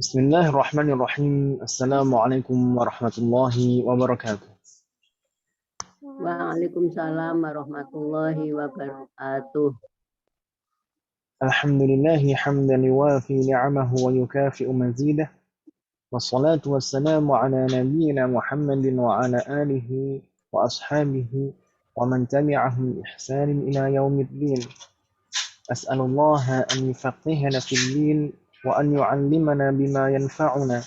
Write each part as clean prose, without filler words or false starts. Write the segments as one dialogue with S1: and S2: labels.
S1: بسم الله الرحمن الرحيم. السلام عليكم ورحمة الله وبركاته.
S2: Waalaikumsalam warahmatullahi wabarakatuh.
S1: الحمد لله حمدا يوافي نعمه ويكافئ مزيده، والصلاة والسلام على نبينا محمد وعلى آله وأصحابه ومن تبعهم بإحسان إلى يوم الدين. أسأل الله أن يفقهنا في الدين وأن يعلمنا بما ينفعنا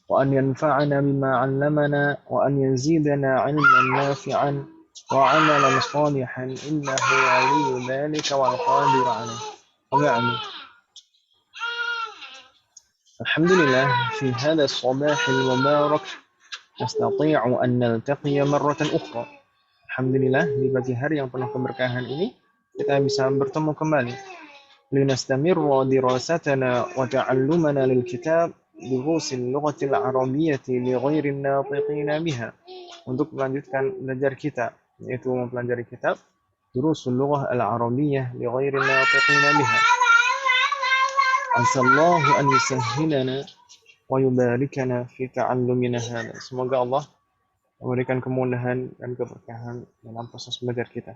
S1: وأن ينفعنا بما علمنا وأن يزيدنا علما نافعا وعملا صالحا إنه ولي ذلك والقادر عليه. وبعد، الحمد لله في هذا الصباح المبارك نستطيع أن نلتقي مرة أخرى. Alhamdulillah, di pagi hari yang penuh keberkahan ini kita bisa bertemu kembali. لنستمر دراستنا وتعلمنا للكتاب دروس اللغة العربية لغير الناطقين بها, untuk melanjutkan belajar kita, yaitu mempelajari kitab Durusul Lughah Al-Arabiyyah li ghairi natiqina biha. Asallahu an yusahhilana wa yubarikana fi ta'allumina hadha. Semoga Allah memberikan kemudahan dan keberkahan dalam proses belajar kita.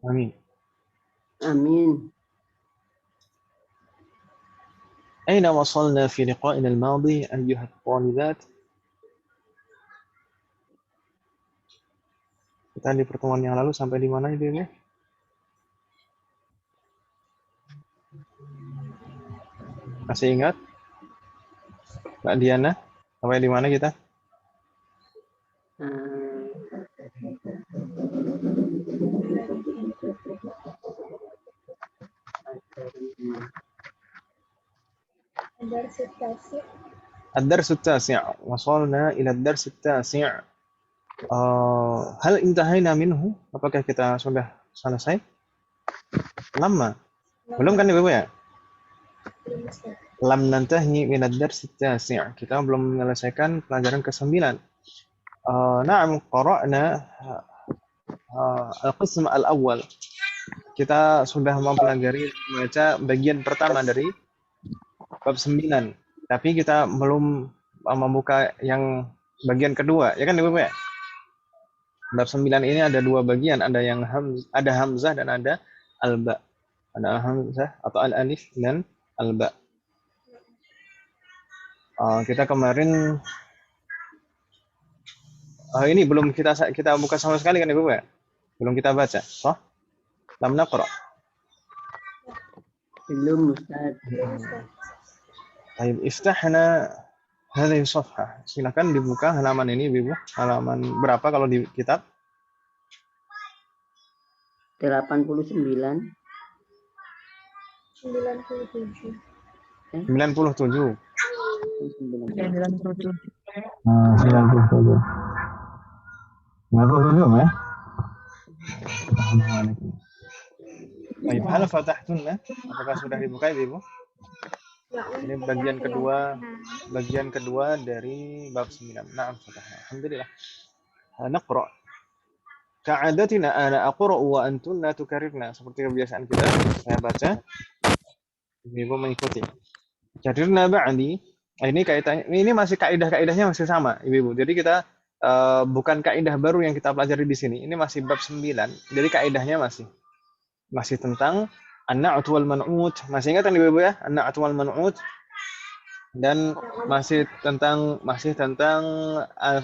S1: Amin.
S2: Amin.
S1: أين وصلنا في لقائنا الماضي أيها الطالبات؟ Kita di pertemuan yang lalu sampai di mana itu ya? Masih ingat? Mbak Diana, sampai di mana kita? الدرس التاسع. وصلنا إلى الدرس التاسع. هل انتهينا منه? Apakah kita sudah selesai? Lama. Belum kan Ibu ya? Lam nantahi min ad-dars at-tasi'. Kita belum menyelesaikan pelajaran ke-9. Na'am, qara'na al-qism al-awwal. Kita sudah mempelajari membaca bagian pertama dari bab 9. Tapi kita belum membuka yang bagian kedua, ya kan Ibu ya? Bab 9 ini ada dua bagian, ada yang ada hamzah dan ada alba. Ada hamzah atau al-alif dan alba. Kita kemarin ini belum kita buka sama sekali kan Ibu ya? Belum kita baca. Sah? Lam naqra.
S2: Belum Ustaz.
S1: Baik, iftahna hadhihi safhah. Silakan dibuka halaman ini Ibu. Halaman berapa kalau di kitab?
S2: 89.
S1: 97. 97.
S3: 97. 97 ya.
S1: Baik, hal fatahtunna. Apakah sudah dibuka Ibu? Ini bagian kedua dari bab 9. Na'am, fatahna. Alhamdulillah. Naqra. Ka'adatina ana aqra'u wa antunna tukarrirna. Seperti kebiasaan kita, saya baca, Ibu mengikuti. Karirna ba'di. Ini kaitannya, ini masih kaidah-kaidahnya masih sama, Ibu. Jadi kita bukan kaidah baru yang kita pelajari di sini. Ini masih bab 9. Jadi kaidahnya masih tentang an-na'ut wal man'ut. Masih ingat kan Ibu ya? An-na'ut wal man'ut. Dan masih tentang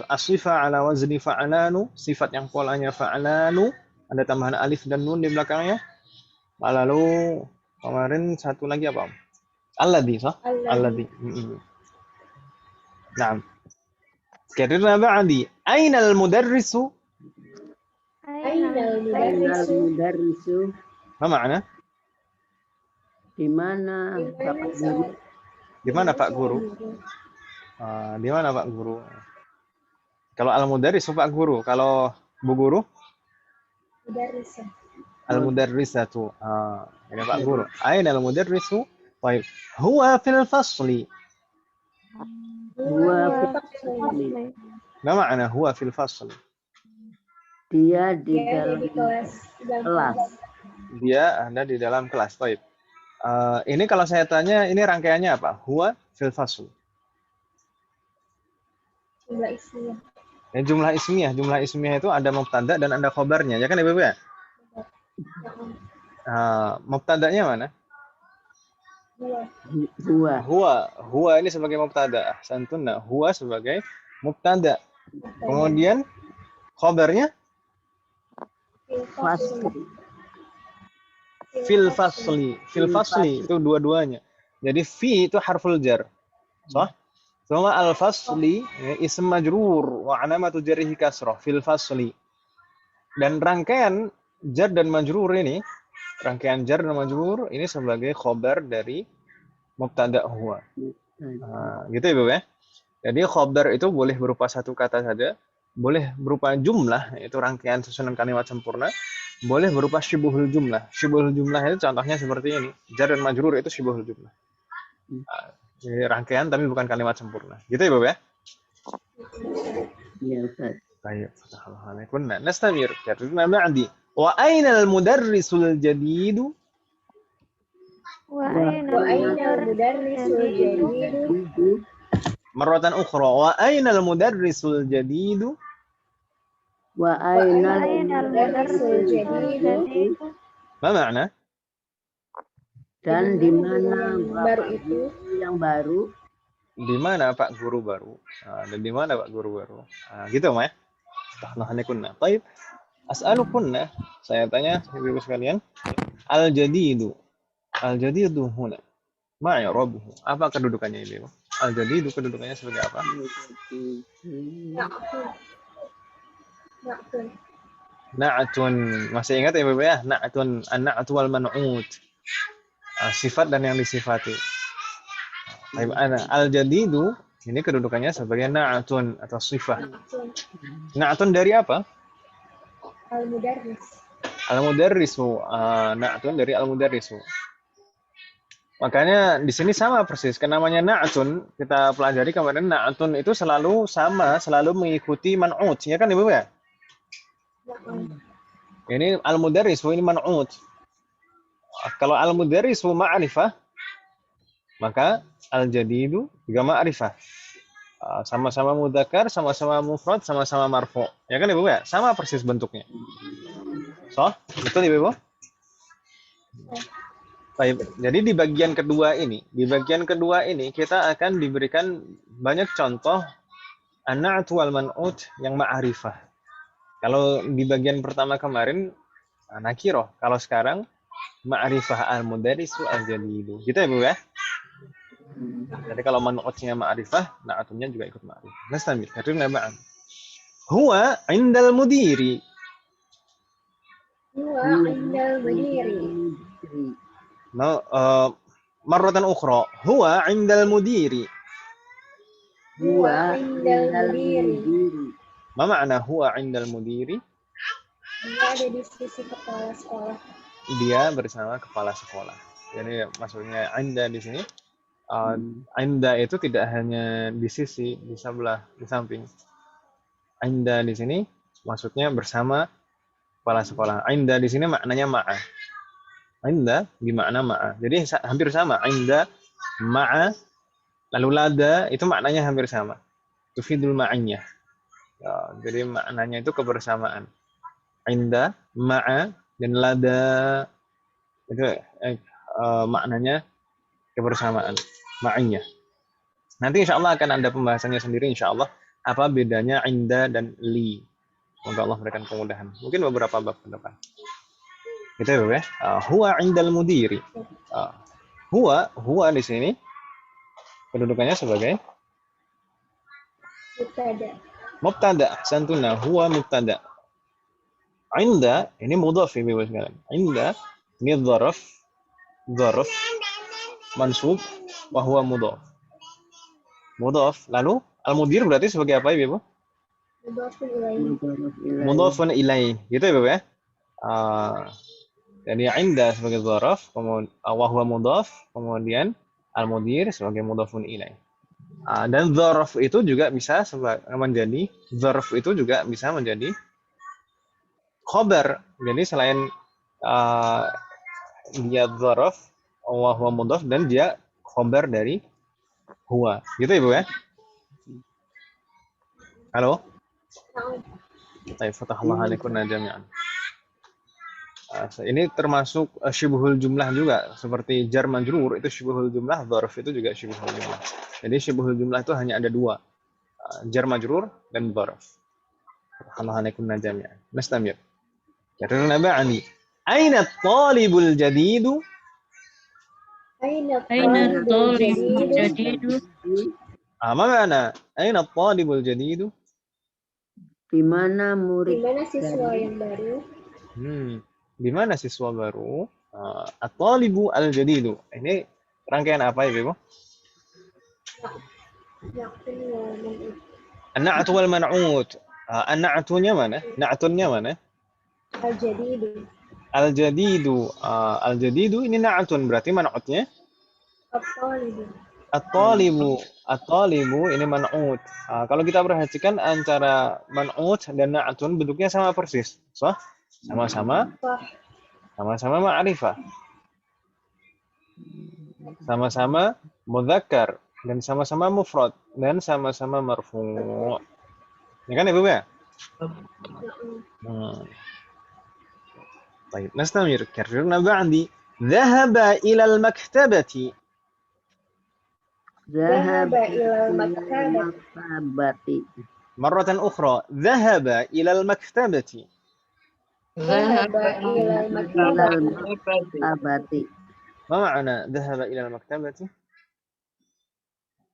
S1: as-sifah ala wazni fa'alanu, sifat yang polanya fa'alanu, ada tambahan alif dan nun di belakangnya. Lalu kemarin satu lagi apa? Alladhi, sah? Alladhi. Naam. Karirna ba'di. Aina al-mudarrisu?
S2: Ainal mudarrisu.
S1: Ma ma'na?
S2: Di mana Bapak Guru?
S1: Di mana Pak Guru? Di mana Pak Guru? Kalau al-mudarrisu Pak Guru, kalau Bu Guru?
S3: Mudarrisah.
S1: Al-mudarrisatu. Ini Pak Guru. Aina al-mudarrisu? Baik. Huwa fil fasli.
S2: Huwa
S1: Ma ma'na huwa fil fasli?
S2: Dia di dalam kelas.
S1: Dia ada di dalam kelas. Baik. Ini kalau saya tanya, ini rangkaiannya apa? Huwa fil fasl.
S3: Jumlah ismiyah.
S1: Ya, jumlah ismiyah itu ada mubtada dan ada khobarnya, ya kan Ibu ya? Mubtadanya mana?
S2: Huwa.
S1: Huwa ini sebagai mubtada. Ahsantun. Huwa sebagai mubtada. Kemudian khobarnya fil fasli. Fil fasli itu dua-duanya. Jadi fi itu harful jar. Sah? Sama al-fasli ism majrur wa alamatu jarrihi kasrah fil fasli. Dan rangkaian jar dan majrur ini, rangkaian jar dan majrur ini sebagai khobar dari mubtada huwa. Gitu ya, Bu ya. Jadi khobar itu boleh berupa satu kata saja, boleh berupa jumlah, itu rangkaian susunan kalimat sempurna, boleh berupa syubuhul jumlah. Syubuhul jumlah itu contohnya seperti ini. Jar dan majrur itu syubuhul jumlah. Jadi rangkaian tapi bukan kalimat sempurna. Gitu ya, Bu ya?
S2: Iya, Ustaz.
S1: Baik, fatahallahana. Kunna nastamir. Karena ba'di. Wa aina al-mudarrisul jadidu?
S3: Wa aina al-mudarrisul jadidu?
S1: Marratan ukhra. Wa aina al-mudarrisul jadidu?
S2: Wa aina
S3: al-mudarrisul jadidu?
S1: Ma makna?
S2: Dan di mana
S3: baru itu
S2: yang baru?
S1: Di mana Pak Guru baru? Dan di mana Pak Guru baru? Gitu, Ma. Fatahallahana kunna. Baik. As'alukunna. Saya tanya Ibu sekalian. Al-jadidu. Al-jadidu huna. Ma i'rabuhu. Apa kedudukannya Ibu? Al-jadidu kedudukannya sebagai apa? Na'atun. Masih ingat ya Ibu ya? Na'atun. An-na'atu wal man'ut. Sifat dan yang disifati. Al-jadidu ini kedudukannya sebagai na'atun atau sifat. Na'atun dari apa?
S3: Al-mudarris.
S1: Al-mudarrisu. Na'atun dari al-mudarrisu. Makanya di sini sama persis. Karena namanya na'atun, kita pelajari kemarin na'atun itu selalu sama, selalu mengikuti man'ut. Ya kan Ibu ya? Ini al-mudarrisu, ini man'ut. Kalau al-mudarrisu ma'rifah, maka al-jadidu juga ma'rifah. Sama-sama mudzakkar, sama-sama mufrad, sama-sama marfu. Ya kan Ibu ya? Sama persis bentuknya. So, betul Ibu? Baik. Jadi di bagian kedua ini kita akan diberikan banyak contoh an-na'tu wal man'ut yang ma'rifah. Kalau di bagian pertama kemarin nakirah, kalau sekarang ma'rifah al-mudarrisu al-jadidu. Gitu ya, Bu ya? Jadi kalau man'utnya ma'rifah, na'atunya juga ikut ma'rifah. Nastamir. Karimna ma'an. Huwa 'indal mudiri.
S3: Huwa 'indal mudiri.
S1: Marratan ukhra. Huwa 'indal mudiri.
S3: Huwa 'indal mudiri.
S1: Ma makna huwa 'indal mudiri?
S3: Dia ada di sisi kepala sekolah.
S1: Dia bersama kepala sekolah. Jadi maksudnya 'inda di sini, 'inda itu tidak hanya di sisi, di sebelah, di samping. 'Inda di sini maksudnya bersama kepala sekolah. 'Inda di sini maknanya ma'a. 'Inda bermakna ma'a. Jadi hampir sama. 'Inda, ma'a, lalu lada itu maknanya hampir sama. Tufidul ma'iyah. Jadi maknanya itu kebersamaan. 'Inda, ma'a, dan lada itu maknanya kebersamaan, ma'iyah. Nanti insya Allah akan ada pembahasannya sendiri insya Allah. Apa bedanya 'inda dan li. Semoga Allah memberikan kemudahan. Mungkin beberapa bab ke depan. Gitu ya, huwa 'indal mudiri. Huwa di sini kedudukannya sebagai mubtada. Ahsantuna, huwa mubtada. 'Inda ini mudhaf Ibu sekalian. 'Inda ini dzaraf mansub wa huwa mudhaf. Mudhaf. Lalu al-mudir berarti sebagai apa Ibu? Mudhafun ilaih. Gitu ya, Bu ya? Jadi 'inda sebagai dzaraf, kemudian wa huwa mudhaf, kemudian al-mudir sebagai mudhafun ilaih. Dan dzaraf itu juga bisa menjadi khabar. Jadi selain dia dzaraf, wa huwa mudhaf dan dia khobar dari huwa. Gitu Ibu ya? Halo? Baik, fatahallahu alaikunna jami'an. Ini termasuk syibhul jumlah juga, seperti jar majrur itu syibhul jumlah, dzarf itu juga syibhul jumlah. Jadi syibhul jumlah itu hanya ada dua, jar majrur dan dzarf. Fatahallahu alaikunna jami'an. Nastamir. Jarruna ba'ani. Aina at-talibul jadidu?
S3: Aina
S4: Aina
S3: talibul
S4: talibul
S3: jadidu?
S4: jadidu?
S1: Ma ma'ana aina at-talibul jadidu?
S2: Di mana murid
S3: Di mana siswa yang baru?
S1: Di mana siswa baru? At-talibu al-jadidu. Ini rangkaian apa ya, Ibu?
S3: Yakni wa man'ut.
S1: An-na'tu wal man'ut. An-na'tunya mana? Na'tunnya mana?
S3: Al-jadidu.
S1: Al-jadidu. Al-jadidu ini na'tun, berarti man'utnya?
S3: At-talibu.
S1: At-talibu. At-talibu ini man'ut. Kalau kita perhatikan antara man'ut dan na'tun bentuknya sama persis. So, sama-sama ma'rifah. Sama-sama mudzakkar dan sama-sama mufrad dan sama-sama marfu'. Ya kan Ibu ya? Baik, nastamir. Karrirna ba'di. Dhahaba ilal maktabati.
S3: Dhahaba ilal maktabati.
S1: Marratan ukhra. Dhahaba ilal maktabati.
S3: Dhahaba ilal maktabati.
S1: Ma ma'ana dhahaba ilal maktabati?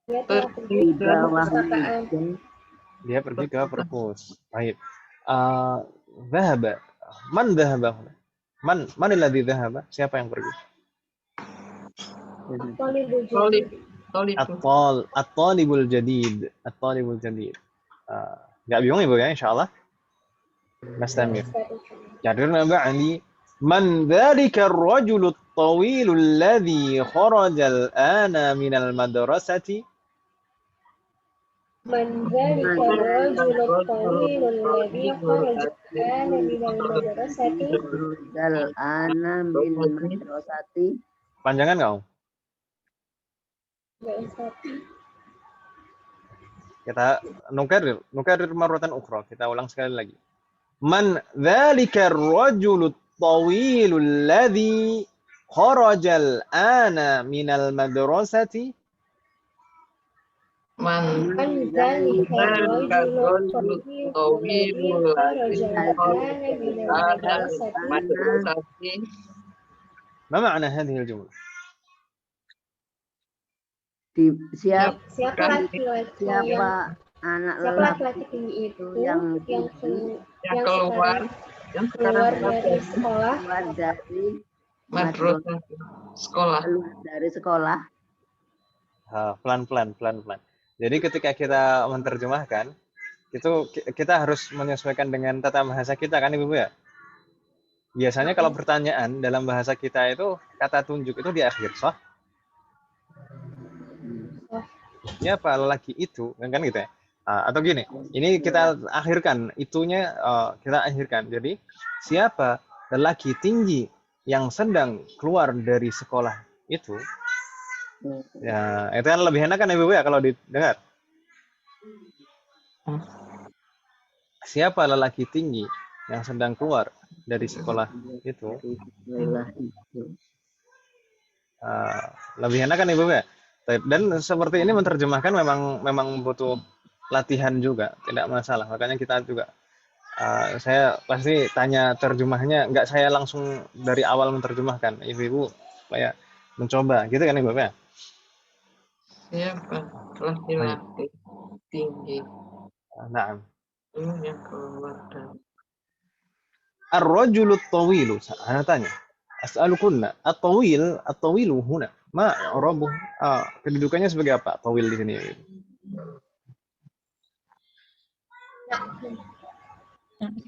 S3: Dia telah pergi
S2: di
S3: ke
S2: bawah
S3: perpustakaan.
S2: hujan.
S1: Dia pergi ke perpus. Baik. Dhahaba. Man dhahaba? Man alladhi dhahaba? Siapa yang pergi?
S3: At-talibul jadidu.
S1: At-talibul jadid. At-talibul jadid. Enggak bingung Ibu ya, insyaallah. Nastamir. Jarrna ba'di. Man dhalika ar-rajulu at-tawilu alladhi kharaja al-ana min al-madrasati?
S3: Man dzalika ar-rajulu at-tawilu alladhi kharaja al-ana min al-madrasati?
S2: Dal ana min madrasati.
S1: Panjangan kau. Kita nukarir marratan ukhra. Kita ulang sekali lagi. Man dzalika ar-rajulu at-tawilu alladhi kharaja al-ana min al-madrasati?
S4: Man
S3: dzalika ar-rajulu at-tawilu alladhi kharaja al-ana min al-madrasati?
S1: Ma ma'na hadhihi al-jumlah?
S2: Siapa
S3: Siapa laki-laki itu yang
S4: keluar
S3: dari sekolah?
S2: keluar dari
S4: madrasah sekolah.
S2: keluar dari sekolah.
S1: Pelan-pelan. Jadi ketika kita menerjemahkan, itu kita harus menyesuaikan dengan tata bahasa kita kan Ibu ya? Biasanya kalau pertanyaan dalam bahasa kita itu kata tunjuk itu di akhir, sah? Siapa lelaki itu? Kan gitu ya? Atau gini, ini kita akhirkan, itunya kita akhirkan. Jadi, siapa lelaki tinggi yang sedang keluar dari sekolah itu? Ya, itu kan lebih enak kan Ibu ya kalau didengar. Siapa lelaki tinggi yang sedang keluar dari sekolah itu? Lebih enak kan Ibu ya? Dan seperti ini menerjemahkan memang butuh latihan juga, tidak masalah. Makanya kita juga saya pasti tanya terjemahnya, nggak saya langsung dari awal menerjemahkan. Ibu supaya mencoba, gitu kan Ibu ya?
S4: Siapa laki-laki tinggi
S1: Nah,
S4: yang keluar dari
S1: ar-rajulu at-tawilu. Saya tanya. As'alukunna at-tawilu huna. Ma i'rabuh? Kedudukannya sebagai apa? Tawil di sini.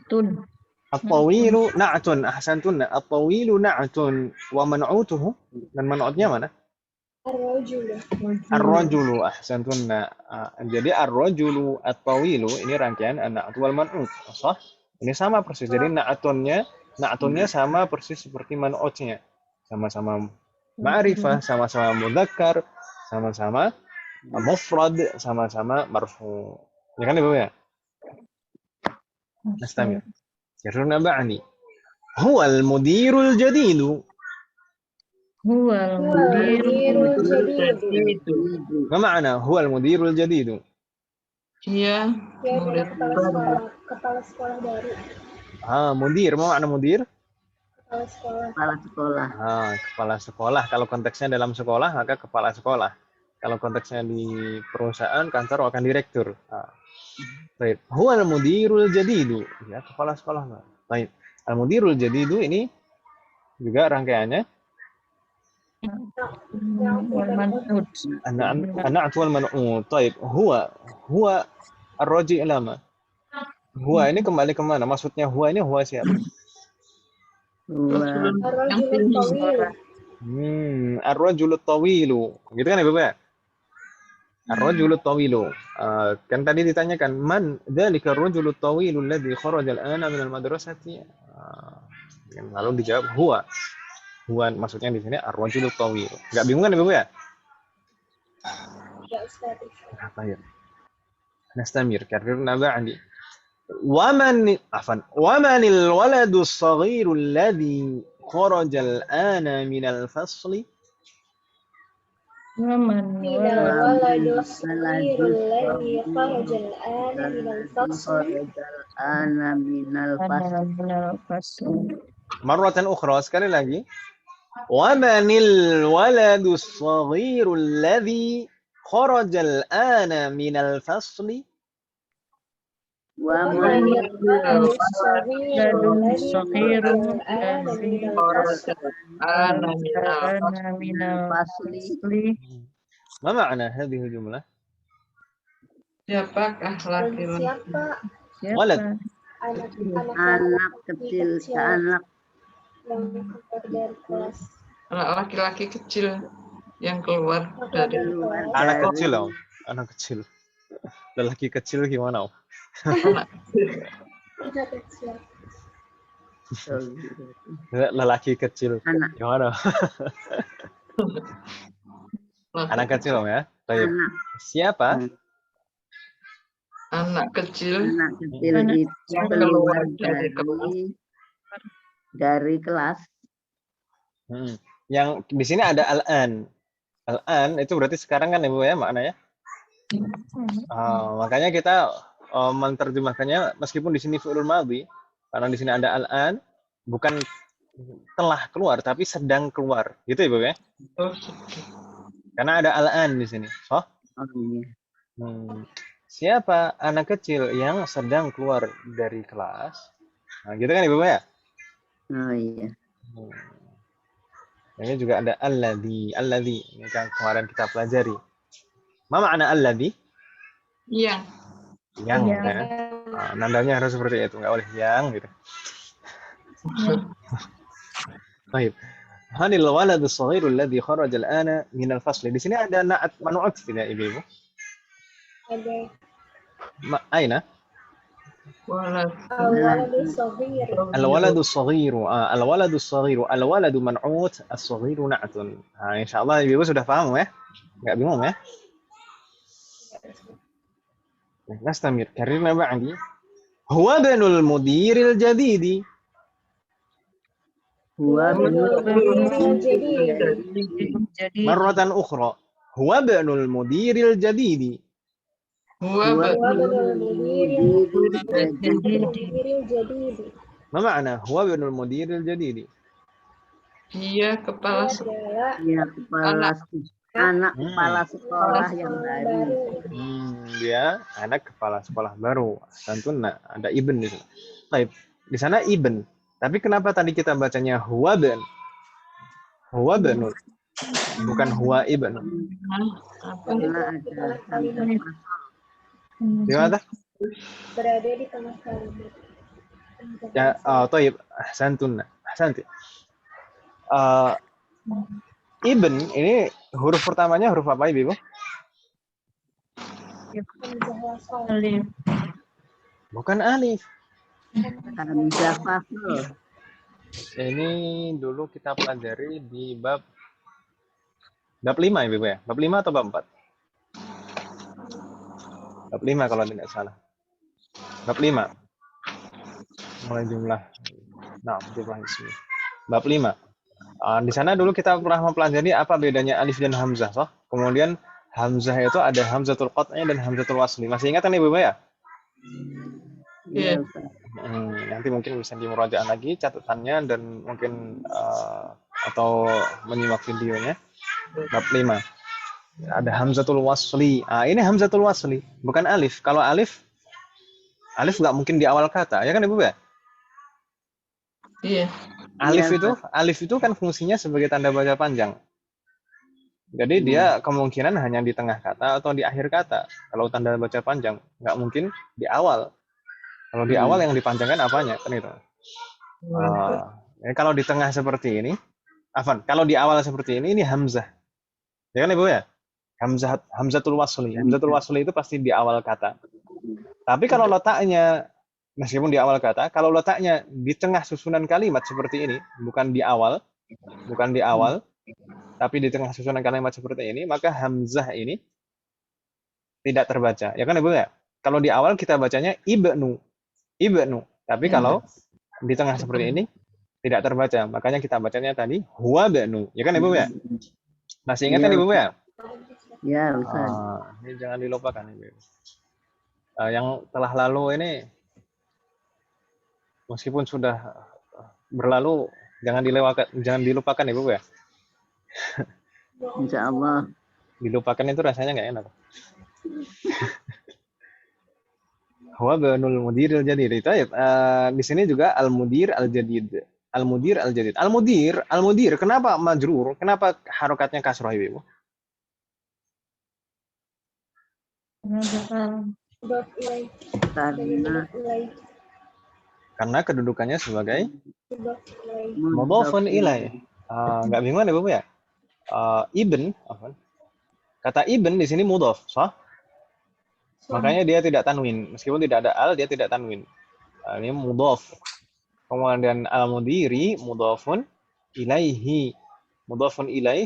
S4: tun
S1: At-tawilu na'tun. Ahsantunna. At-tawilu na'tun wa man'utuhu. Dan man'utnya mana? Ar-rajulu. Ahsantunna. Jadi ar-rajulu at-tawilu ini rangkaian an-na'tu wal man'ut. Sah? Ini sama persis. Jadi na'tunnya sama persis seperti man'utnya. Sama-sama Ma'rifah sama-sama mudzakkar, sama-sama mufrad, sama-sama marfu. Ya kan Ibu ya? Nastamir. Jarruna ba'ni. Huwa al-mudirul jadidu.
S4: Huwal
S3: Mudirul jadid.
S1: Ma ma'na huwa al-mudirul jadidu?
S4: Dia
S3: Ya,
S4: murid
S3: kepala
S4: baru.
S3: sekolah. Kepala sekolah baru.
S1: Mudir. Ma ma'na mudir?
S3: Kepala sekolah.
S2: Kepala sekolah.
S1: Kepala sekolah. Kalau konteksnya dalam sekolah, maka kepala sekolah. Kalau konteksnya di perusahaan, kantor akan direktur. Baik. Huwa al-mudirul jadidu. Ya, kepala sekolah. Baik. Al-mudirul jadidu ini juga rangkaiannya
S4: Wal man'ut.
S1: an-na'at wal man'ut. Baik. Huwa ar-raji' lama. Huwa ini kembali kemana? Maksudnya huwa ini huwa siapa?
S2: Huwa
S4: Yang tinggi.
S1: Ar-rajulu tawilu. Gitu kan ya Bapak ya? Ar-rajulu tawilu. Kan tadi ditanyakan, man dzalika ar-rajulu tawilu alladhi kharaja al-ana min al-madrasati? Lalu dijawab huwa. Huwa maksudnya di sini ar-rajulu tawilu. Enggak bingung kan ya Bapak ya?
S3: Ya, Ustaz.
S1: Apa ya? Nastamir karrirna ba'di. ومن الولد الصغير الذي خرج الآن من الفصل
S4: Waman
S3: من الولد الصغير الذي خرج الآن من الفصل.
S2: ana minal fasl.
S1: مرة أخرى sekali lagi ومن الولد الصغير الذي خرج الآن من الفصل
S2: Wa
S3: ومن
S2: man
S3: الولد الصغير الذي
S4: صغير
S3: خرج الآن من الفصل.
S4: Ana minal
S2: minal fasli.
S1: ما معنى هذه الجملة؟
S4: Siapakah
S3: Bagi
S4: laki-laki?
S3: siapa
S1: Walad.
S2: Anak kecil, anak
S3: yang keluar dari kelas.
S4: Anak laki-laki kecil yang keluar dari
S2: keluar
S1: Anak
S2: dari
S1: kecil loh. Anak kecil. Lelaki kecil gimana?
S4: anak
S3: Tidak kecil.
S1: Lelaki kecil
S2: anak
S1: gimana? Anak kecil Om ya. Baik.
S2: anak
S1: Siapa?
S4: anak kecil
S2: anak kecil
S4: Anak
S2: itu
S4: kecil
S2: keluar
S4: dari kelas.
S2: dari kelas.
S1: Yang di sini ada al-an. Al-an itu berarti sekarang kan Ibu ya maknanya. Makanya kita menerjemahkannya meskipun di sini fi'lul madhi karena di sini ada al-an bukan telah keluar tapi sedang keluar. Gitu Ibu ya.
S4: Oh,
S1: Karena ada al-an di sini. Oh.
S2: Oh iya.
S1: Siapa anak kecil yang sedang keluar dari kelas? Nah, gitu kan Ibu ya?
S2: Oh iya.
S1: Ini juga ada alladzi. Alladzi ini kan kemarin kita pelajari. Ma makna alladzi?
S4: yang
S1: Yang ya. Nandanya harus seperti itu, enggak boleh yang gitu. Baik. Hanil walad as-saghir alladhi kharaja al-ana min al-fasl. Di sini ada na'at manu'at tidak Ibu?
S3: Ada
S1: Aina?
S4: walad
S3: al-walad as-saghir.
S1: Al-walad as-saghir. Al-walad as-saghir. Al-walad man'ut, as-saghir na'tun. Insyaallah Ibu sudah paham ya? Enggak bingung ya? Nastamir. Karirna ba'di. Huwa banul mudiril jadidi.
S2: Huwa
S4: jadi
S1: Marratan ukhra. Huwa banul mudiril jadidi.
S4: huwa
S3: Wabanul mudiril
S2: jadi
S3: jadid.
S1: Ma makna huwa banul mudiril jadidi?
S4: dia kepala sekolah
S3: Adalah
S2: ya kepala anak kepala sekolah yang baru.
S1: Dia anak kepala sekolah baru. Santuna ada ibn di sana. Baik, di sana ibn. Tapi kenapa tadi kita bacanya huwa ban? Huwa banul. Bukan huwa ibn.
S2: Karena ada tanda
S1: Gimana?
S3: berada di tengah kalimat.
S1: Ya, toib. Santuna. Santi. Ibn ini huruf pertamanya huruf apa Ibu?
S4: alif
S1: Bukan alif.
S2: hamzah fasl.
S1: Ini dulu kita pelajari di bab Bab 5 Ibu ya? Bab 5 atau bab 4? Bab 5 kalau tidak salah. Bab 5. Mulai jumlah. Nah, jumlah ismi. Bab 5. Di sana dulu kita pernah mempelajari apa bedanya alif dan hamzah, toh? Kemudian hamzah itu ada hamzatul qat'i dan hamzatul wasli. Masih ingat kan Ibu ya?
S4: Iya.
S2: Iya, Ustaz.
S1: Nanti mungkin bisa dimurajaah lagi catatannya dan mungkin atau menyimak videonya. Bab 5. Ada hamzatul wasli. Ini hamzatul wasli, bukan alif. Kalau alif nggak mungkin di awal kata, ya kan Ibu ya?
S4: Iya.
S1: Alif itu kan fungsinya sebagai tanda baca panjang. Jadi dia kemungkinan hanya di tengah kata atau di akhir kata. Kalau tanda baca panjang, nggak mungkin di awal. Kalau di awal yang dipanjangkan apanya? Kan itu. Kalau di tengah seperti ini, kalau di awal seperti ini hamzah. Ya kan Ibu ya? Hamzatul wasli. Hamzatul wasli itu pasti di awal kata. Tapi kalau letaknya, meskipun di awal kata, kalau letaknya di tengah susunan kalimat seperti ini, bukan di awal, tapi di tengah susunan kalimat seperti ini, maka hamzah ini tidak terbaca. Ya kan Ibu ya? Kalau di awal kita bacanya ibnu. Tapi kalau di tengah seperti ini tidak terbaca. Makanya kita bacanya tadi huwa ba'nu. Ya kan Ibu ya? Masih ingat kan Ibu ya?
S2: Ya, Ustaz.
S1: Ini jangan dilupakan Ibu. Yang telah lalu ini meskipun sudah berlalu jangan dilupakan Ibu ya.
S2: Insya Allah.
S1: Dilupakan itu rasanya nggak enak. Huwa banul mudiril jadid. Di sini juga al-mudir al-jadid. Al-mudir al-jadid. Al-mudir kenapa majrur? Kenapa harokatnya kasrah Ibu? Karena kedudukannya sebagai mudhafun ilaih. Nggak bingung ya Ibu ya? Ibn, kata ibn di sini mudhaf, sah? Makanya dia tidak tanwin. Meskipun tidak ada al, dia tidak tanwin. Ini mudhaf. Kemudian al-mudiri mudhafun ilaihi. Mudhafun ilaih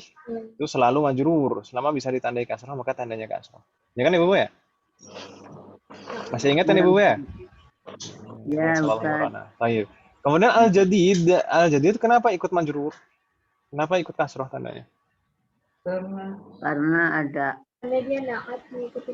S1: itu selalu majrur. Selama bisa ditandai kasrah, maka tandanya kasrah. Ya kan Ibu ya? Masih ingat kan Ibu ya?
S2: Ya, Ustaz.
S1: Baik. Kemudian al-jadid kenapa ikut majrur? Kenapa ikut kasrah tandanya?
S2: Karena ada
S3: dia naat mengikuti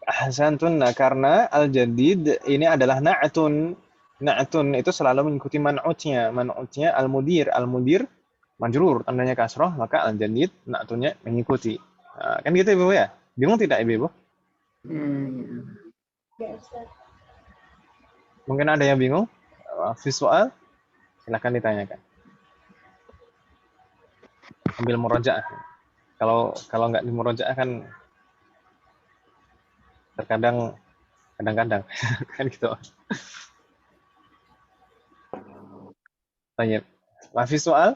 S1: Ahsantun. Karena al-jadid ini adalah na'tun. Na'tun itu selalu mengikuti man'utnya. Man'utnya al-mudir. Al-mudir majrur, tandanya kasrah, maka al-jadid na'tunnya mengikuti. Kan gitu Ibu ya? Bingung tidak Ibu? Mungkin ada yang bingung? Visual? Silakan ditanyakan. Ambil murojaah. Kalau nggak di murojaah kan kadang-kadang kan gitu. Baik. Mafi soal?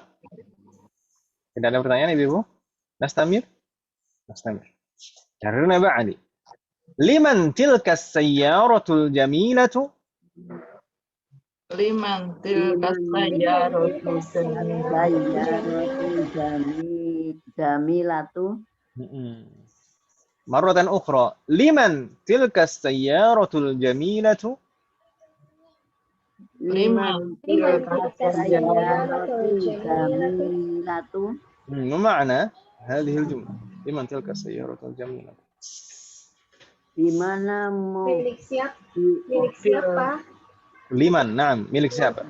S1: Tidak ada pertanyaan Ibu? Nastamir? Karena ba'di. Liman tilka sayyaratul jamilatu?
S4: Liman tilka sayyaratul
S2: jamilatu.
S1: Marratan ukhra. Liman tilka sayyaratul jamilatu?
S4: Liman tilka
S2: sayyaratul jamilatu.
S1: ما معنى هذه الجملة؟ لمن تلك السيارة الجميلة؟
S2: Di mana
S3: milik siapa?
S1: Liman, naam, milik siapa?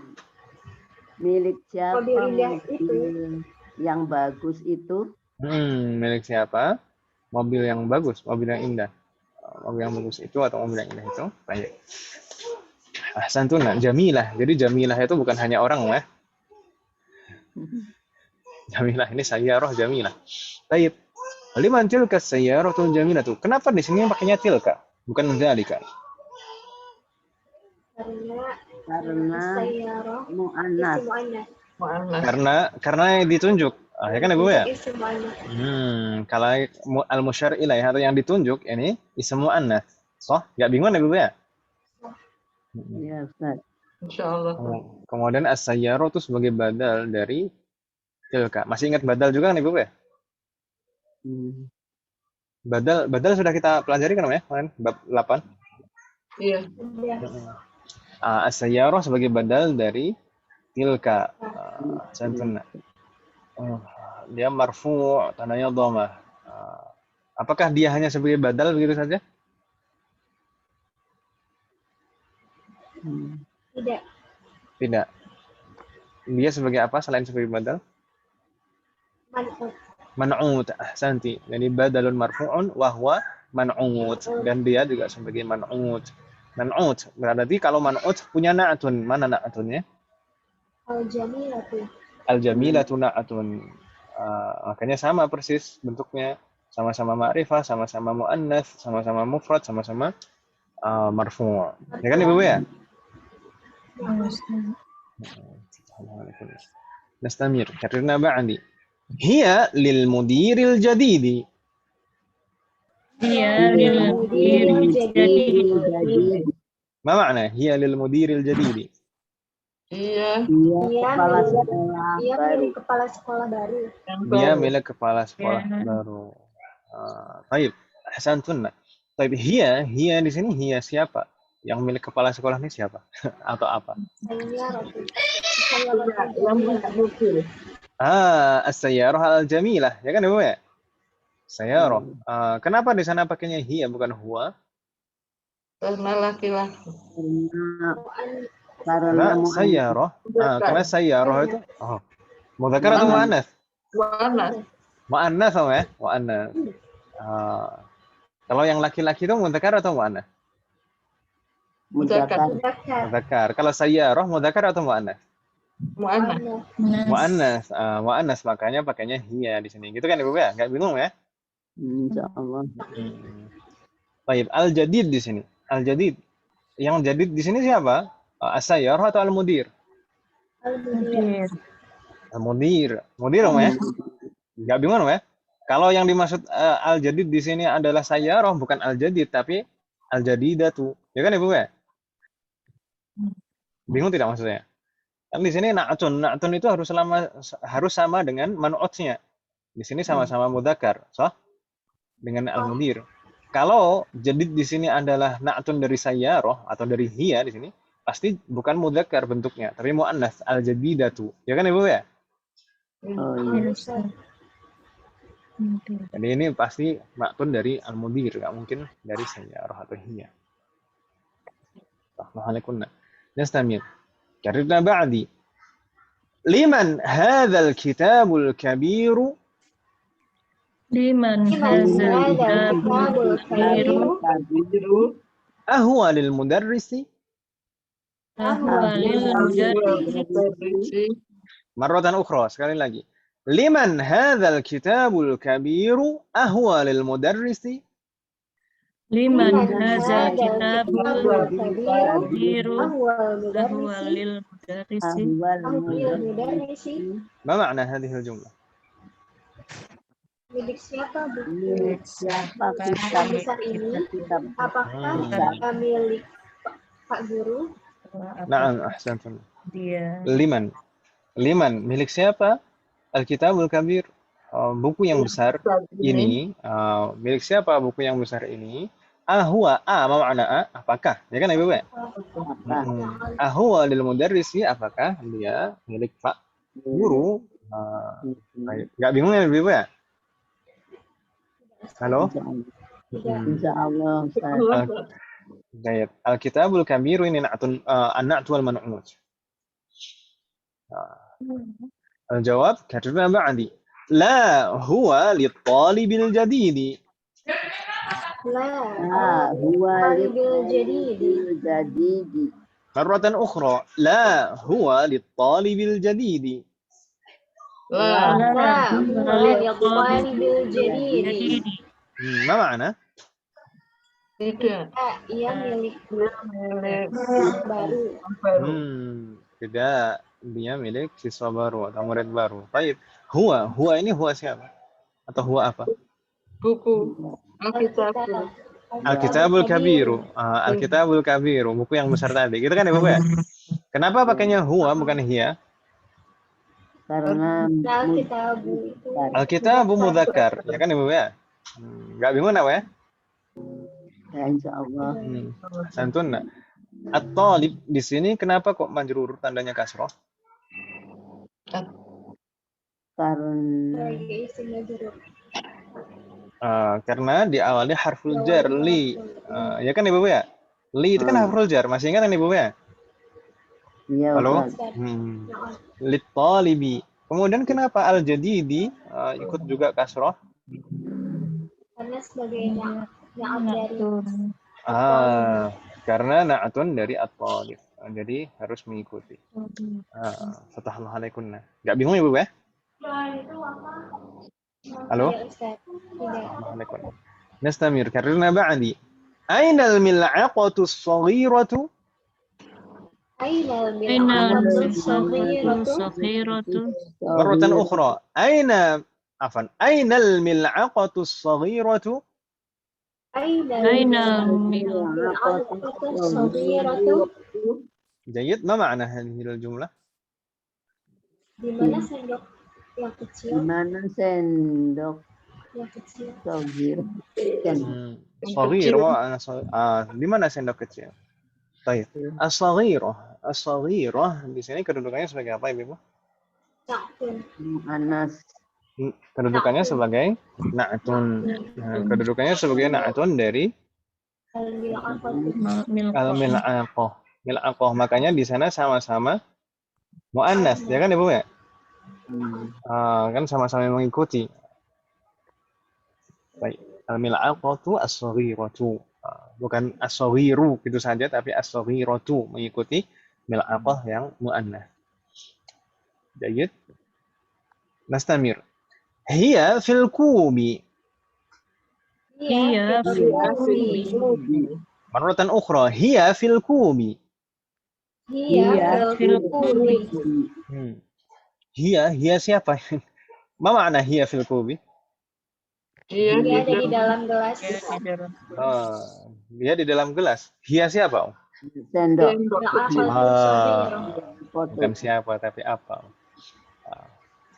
S2: Milik siapa
S3: Mobil itu
S2: yang bagus itu?
S1: Milik siapa? Mobil yang bagus, mobil yang indah. Mobil yang bagus itu atau mobil yang indah itu? Baik. Ahsantuna, jamilah. Jadi jamilah itu bukan hanya orang ya. Jamilah ini sayyarah jamilah. Baik. Liman tilka sayyaratul jamilah tuh. Kenapa di sini pakainya tilka, bukan dzalika?
S2: Karena mu'annas.
S1: Karena ditunjuk. Ya kan Ibu ya? Kalau al-musyar ilaih atau yang ditunjuk ini ismu mu'annas. Enggak bingung Ibu ya?
S2: Ya, Ustaz.
S4: Insyaallah.
S1: Kemudian as-sayyarah itu sebagai badal dari Tilka. Masih ingat badal juga kan Ibu ya?
S2: Hmm.
S1: Badal sudah kita pelajari kan ya kemarin bab 8.
S4: Iya.
S3: Ya.
S1: As-sayyarah sebagai badal dari tilka. Santun. Dia marfu' tandanya dhammah. Apakah dia hanya sebagai badal begitu saja?
S3: Tidak.
S1: Tidak. Dia sebagai apa selain sebagai badal?
S3: Man'ut.
S1: Man'ut. Ahsanti. Jadi badalun marfu'un wa huwa man'ut. Dan dia juga sebagai man'ut. Man'ut. Berarti kalau man'ut punya na'atun. Mana na'atunnya?
S3: Al-jamilatu.
S1: Al-jamilatu na'atun. Makanya sama persis bentuknya. Sama-sama ma'rifah, sama-sama mu'annats, sama-sama mufrad, sama-sama marfu'. Ya kan Ibu ya? Nastamir. Karirna ba'di. Hiya lil mudiril jadidi.
S2: Iya, jadi
S1: Ma makna hiya lil mudiril jadidi?
S4: Iya.
S2: kepala sekolah
S3: Dia
S2: baru.
S3: milik kepala sekolah baru.
S4: Yang
S1: Dia
S4: baru.
S1: milik kepala sekolah baru. Baik, ahsantunna. Baik, hiya di sini hiya siapa? Yang milik kepala sekolah ini siapa? Atau apa?
S3: Sayyaratu.
S4: Yang punya mobil.
S1: As-sayyarah al-jamilah. Ya kan Ibu ya? Sayyarah. Kenapa di sana pakainya hiya bukan huwa?
S4: Karena laki-laki.
S2: Karena
S1: Sayyarah. Karena sayyarah itu mudzakkar atau muannats?
S4: Mana?
S1: Muannats sama ya? Muannats. Kalau yang laki-laki itu mudzakkar atau muannats?
S2: mudzakkar.
S1: Mudzakkar. Kalau sayyarah mudzakkar atau muannats?
S4: Mana?
S1: Muannats. Muannats makanya pakainya hiya di sini. Gitu kan Ibu ya? Enggak bingung ya?
S2: Insyaallah.
S1: Baik, al-jadid di sini. Al-jadid. Yang jadid di sini siapa? As-sayyarah atau al-mudir?
S3: Al-mudir.
S1: Al-mudir. Mudir ya? Enggak bingung ya? Kalau yang dimaksud al-jadid di sini adalah sayyarah bukan al-jadid tapi al-jadidatu. Ya kan Ibu ya? Bingung tidak maksudnya? Kan di sini na'atun itu harus sama dengan man'utnya. Di sini sama-sama mudzakkar, dengan al-mudir. Kalau jadid di sini adalah na'atun dari sayyarah atau dari hiya di sini, pasti bukan mudzakkar bentuknya, tapi muannats al-jadidatu. Ya kan Ibu ya?
S2: Oh iya.
S1: Jadi ini pasti na'atun dari al-mudir, enggak mungkin dari sayyarah atau hiya. Rahmahalakunna. Nastamir. Karirna ba'di. Liman hadzal kitabul kabiru?
S5: Liman hadzal kitabul kabiru
S1: Ahwa lil mudarrisi?
S5: ahwa lil mudarrisi
S1: Marratan ukhra, sekali lagi. Liman hadzal kitabul kabiru? Ahwa lil mudarrisi?
S5: liman hadzal kitabul kabiru
S3: Ahwal
S5: ahwa lil mudarrisi
S3: mudarrisi.
S1: Ma makna hadhihi al-jumlah?
S3: Milik siapa buku
S2: Milik siapa
S3: yang
S2: kitab
S3: besar ini?
S2: kitab
S3: Apakah milik Pak Guru?
S1: Na'am, ahsantum.
S5: dia
S1: Liman milik siapa? Al-Kitabul Kabir. Buku yang besar ini milik siapa buku yang besar ini? Ahwa ma makna apakah? Ya kan Ibu ya? Ahwa lil mudarrisi apakah dia milik Pak Guru? Enggak bingung ya Ibu ya? Halo?
S2: Insyaallah.
S1: Baik. Al-Kitabul Kabir ini an-na'tu wal man'ut. Al-jawab katibna ba'di. La huwa lit-talibil jadidi.
S3: La
S2: Huwa
S3: Talibil jadidi.
S1: Marratan ukhra. La huwa lit-talibil jadidi.
S4: Lah.
S3: La Talibil jadidi.
S1: Ma makna?
S4: Tidak.
S3: Ia milik
S4: Milik
S3: baru.
S4: baru.
S1: Tidak. Dia milik siswa baru atau murid baru. Baik. Huwa ini huwa siapa? Atau huwa apa?
S4: Buku. Alkitab.
S1: Al-Kitabul Kabiru. Al-Kitabul Kabiru, buku yang besar tadi. Gitu kan ya, Bu ya? Kenapa pakainya huwa bukan hiya?
S2: karena
S3: Alkitabu itu
S1: Alkitabu mudzakkar, ya kan Ibu ya? Nggak bingung apa ya?
S2: ya insya Allah
S1: Santun nak. At-talib di sini kenapa kok majrur tandanya kasroh?
S2: karena
S3: sebagai isim majrur.
S1: Karena diawali harful jar li. Ya kan Ibu ya? Li itu kan harful jar. Masih ingat kan Ibu ya?
S2: iya
S1: Halo?
S2: Ustaz.
S1: Lit talibi. Kemudian kenapa al-jadidi ikut juga kasroh?
S3: Karena sebagai na'at dari
S1: Karena na'atun dari at-talib. Jadi harus mengikuti. Fatahullah alaikunna. Nggak bingung Ibu ya? Halo?
S3: Ya, Ustaz. Tidak.
S1: Alaikunna. Nastamir. Karena ba'di. Aina al-mil'aqatu as-saghiratu?
S3: Aina
S5: Ainal
S3: al-mil'aqatu
S5: saghiratu
S1: مرة أخرى أين الملعقة الصغيرة؟
S5: Ainal
S3: al-mil'aqatu as-saghiratu.
S1: جيد. ما معنى هذه الجملة؟
S3: Di mana sendok yang kecil?
S2: Di mana sendok
S3: Yang kecil.
S2: sogir
S1: صغير. di mana sendok kecil? طيب. الصغيرة di sini kedudukannya sebagai apa Ibu?
S3: Na'atun.
S2: Anas
S1: Kedudukannya sebagai na'atun. Kedudukannya sebagai na'atun dari
S3: Al-mil'aqatu.
S1: al-mil'aqah. Mil'aqah. Makanya di sana sama-sama muannas, ya kan Ibu ya? Kan sama-sama mengikuti. Baik. Al-mil'aqatu as-saghiratu. Bukan as-saghiru gitu saja, tapi as-saghiratu mengikuti mil'aqah yang muannas. Baik. Nastamir. Hiya fil kubi.
S5: Hiya fil
S1: Marratan ukhra. Hiya fil kubi.
S3: Hiya fil kubi.
S1: Hiya siapa? Ma makna hiya fil kubi?
S4: Dia
S3: Dia ada di dalam gelas.
S1: Dia di dalam gelas. Hiya siapa?
S2: sendok
S1: Bukan siapa, tapi apa?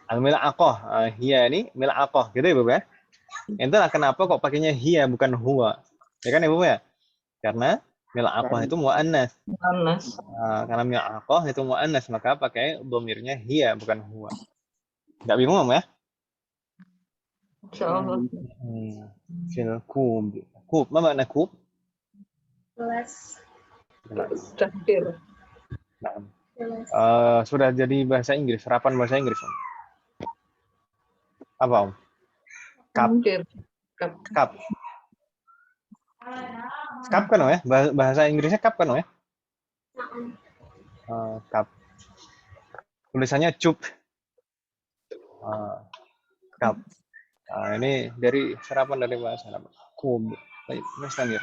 S1: Al-mil'aqah. Hiya ini mil'aqah. Gitu ya, Ibu ya? Itulah kenapa kok pakainya hiya bukan huwa. Ya kan Ibu ya? Karena mil'aqah itu mu'annas.
S4: panas.
S1: Karena mil'aqah itu mu'annas, maka pakai dhamirnya hiya bukan huwa. Enggak bingung ya?
S4: Insyaallah.
S1: Fil kub. Kub, apa makna kub?
S3: Gelas.
S4: Terakhir.
S1: Nah,
S3: Gelas.
S1: sudah jadi bahasa Inggris, serapan bahasa Inggris. Apa Om? Cup. Cup. Cup kan ya? Bahasa Inggrisnya cup kan ya? Cup. Tulisannya cup. Cup. Ini dari serapan dari bahasa Arab. Kub. Baik, Mustamir.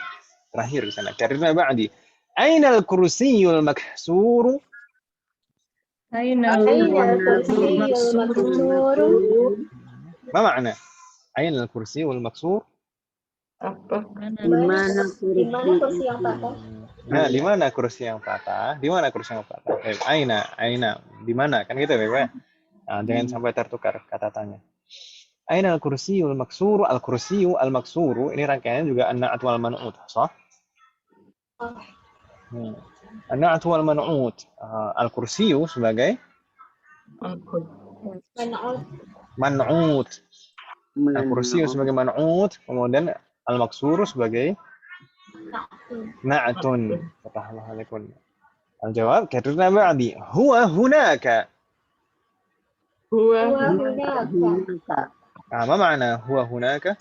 S1: Terakhir di sana. Karena ba'di. Aina al-kursiyul maksuru?
S5: Ainal
S3: Kursiyul maksuru.
S1: Ma makna? Aina al-kursiyul maksur?
S4: Apa?
S2: di mana
S3: Di mana kursi yang patah?
S1: Nah, di mana kursi yang patah? Di mana kursi yang patah? Aina, di mana? Kan gitu, Beb. Jangan sampai tertukar kata tanya. Aina al-kursiyul maksuru? Al-kursiyu al-maksuru ini rangkaiannya juga an-na'at wal man'ut, sah? An-na'at wal man'ut. Al-kursiyu sebagai man'ut. Al-kursiyu sebagai man'ut, kemudian al-maksuru sebagai na'atun. Fatahullah alaikum. Al-jawab karena ba'di. Huwa hunaka.
S3: Huwa
S2: hunaka
S3: hunaka.
S1: Ma makna huwa hunaka?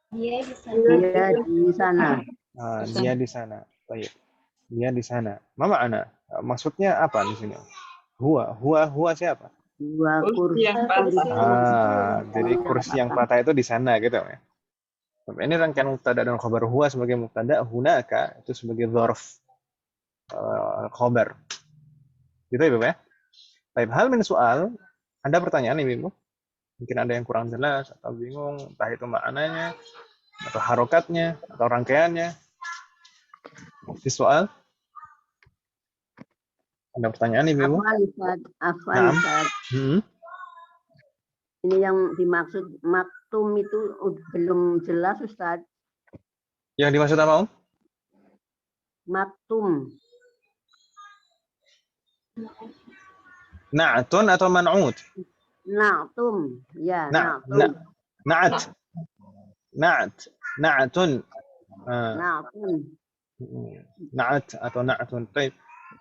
S3: Dia di sana.
S2: dia di sana
S1: Dia di sana. Baik. Dia di sana. Ma makna? Maksudnya apa di sini? Huwa siapa?
S2: dua kursi
S4: yang patah.
S1: Jadi kursi yang patah itu di sana gitu ya. Ini rangkaian mubtada dan khabar. Huwa sebagai mubtada, hunaka itu sebagai dzarf khabar. Gitu ya, Ibu ya. Baik, hal min soal. Ada pertanyaan nih, Ibu? Mungkin ada yang kurang jelas atau bingung, entah itu maknanya atau harokatnya atau rangkaiannya. Di soal? Ada pertanyaan nih, Ibu?
S2: Afwan Ustaz. Ini yang dimaksud maktum itu belum jelas, Ustaz.
S1: Yang dimaksud apa, Om?
S2: Maktum.
S1: Na'tun atau man'ut?
S2: Na'tum. Ya,
S1: Na-
S2: na'tum.
S1: Na'at. Na'tun.
S2: Na'tum.
S1: Na'at atau na'tun. Baik.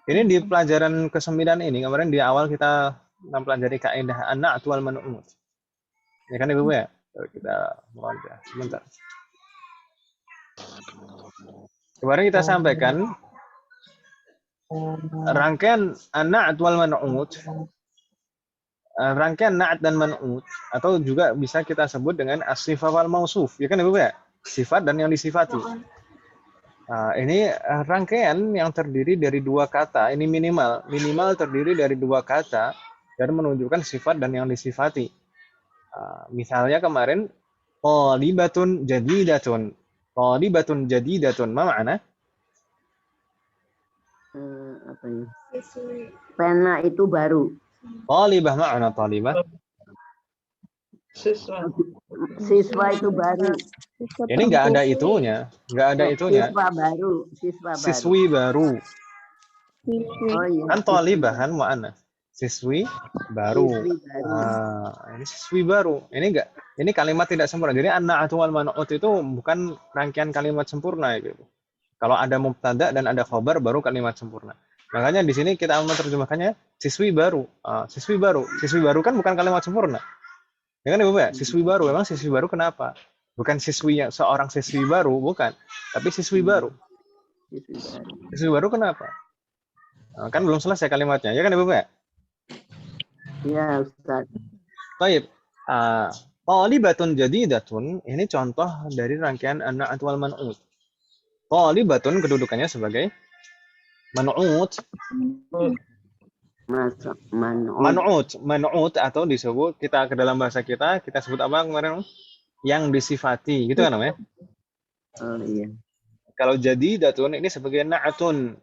S1: Ini di pelajaran ke-9 ini, kemarin di awal kita mempelajari kaidah an-na'at wal man'ut. Ya kan Ibu ya? Kita mulai sebentar. Kemarin kita sampaikan rangkaian an-na'at wal man'ut, rangkaian na'at dan man'ut, atau juga bisa kita sebut dengan as-sifat wal mausuf. Ya kan Ibu ya? Sifat dan yang disifati. Nah, ini rangkaian yang terdiri dari dua kata. Ini minimal terdiri dari dua kata dan menunjukkan sifat dan yang disifati. Misalnya kemarin thalibatun jadidatun. Thalibatun jadidatun. Ma makna?
S2: Apa ya? Pena itu baru.
S1: Thalibah makna thalibah.
S4: Siswa.
S2: Siswa itu baru.
S1: Ini nggak ada itunya.
S2: Siswa baru.
S1: Siswi baru.
S2: Oh iya.
S1: Kan thalibah kan makna. Siswi baru.
S2: Siswi baru.
S1: Ini siswi baru. Ini kalimat tidak sempurna. Jadi an-na'atu wal man'ut itu bukan rangkaian kalimat sempurna itu. Kalau ada mubtada dan ada khabar baru kalimat sempurna. Makanya di sini kita menerjemahkannya siswi baru. Siswi baru. Siswi baru kan bukan kalimat sempurna. Ya kan Ibu ya? Siswi baru. Memang siswi baru kenapa? Bukan siswi yang seorang siswi baru, bukan. Tapi siswi baru. Siswi baru kenapa? Kan belum selesai kalimatnya. Ya kan Ibu ya?
S2: Ya, Ustaz.
S1: Baik. Thalibatun jadidatun ini contoh dari rangkaian an-na'at wal man'ut. Thalibatun kedudukannya sebagai man'ut. Man'ut atau disebut kita ke dalam bahasa kita sebut apa kemarin? Yang disifati, gitu kan namanya?
S2: Oh iya.
S1: Kalau jadidatun ini sebagai na'tun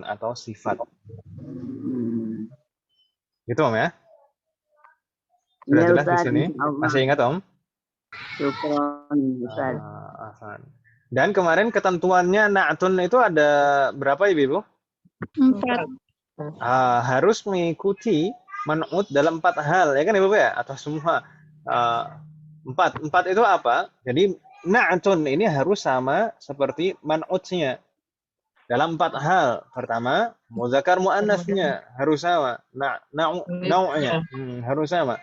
S1: atau sifat. Gitu Om ya? Sudah
S2: Ya,
S1: jelas di
S2: Ustaz,
S1: sini?
S2: insyaallah.
S1: Masih ingat Om?
S2: Syukron, Ustaz.
S1: Dan kemarin ketentuannya na'tun itu ada berapa Ibu?
S3: 4.
S1: Harus mengikuti man'ut dalam 4 hal, ya kan Ibu ya? Atau semua 4 itu apa? Jadi na'tun ini harus sama seperti man'utnya dalam 4 hal. Pertama, muzakkar muannasnya harus sama. Nau'nya harus sama.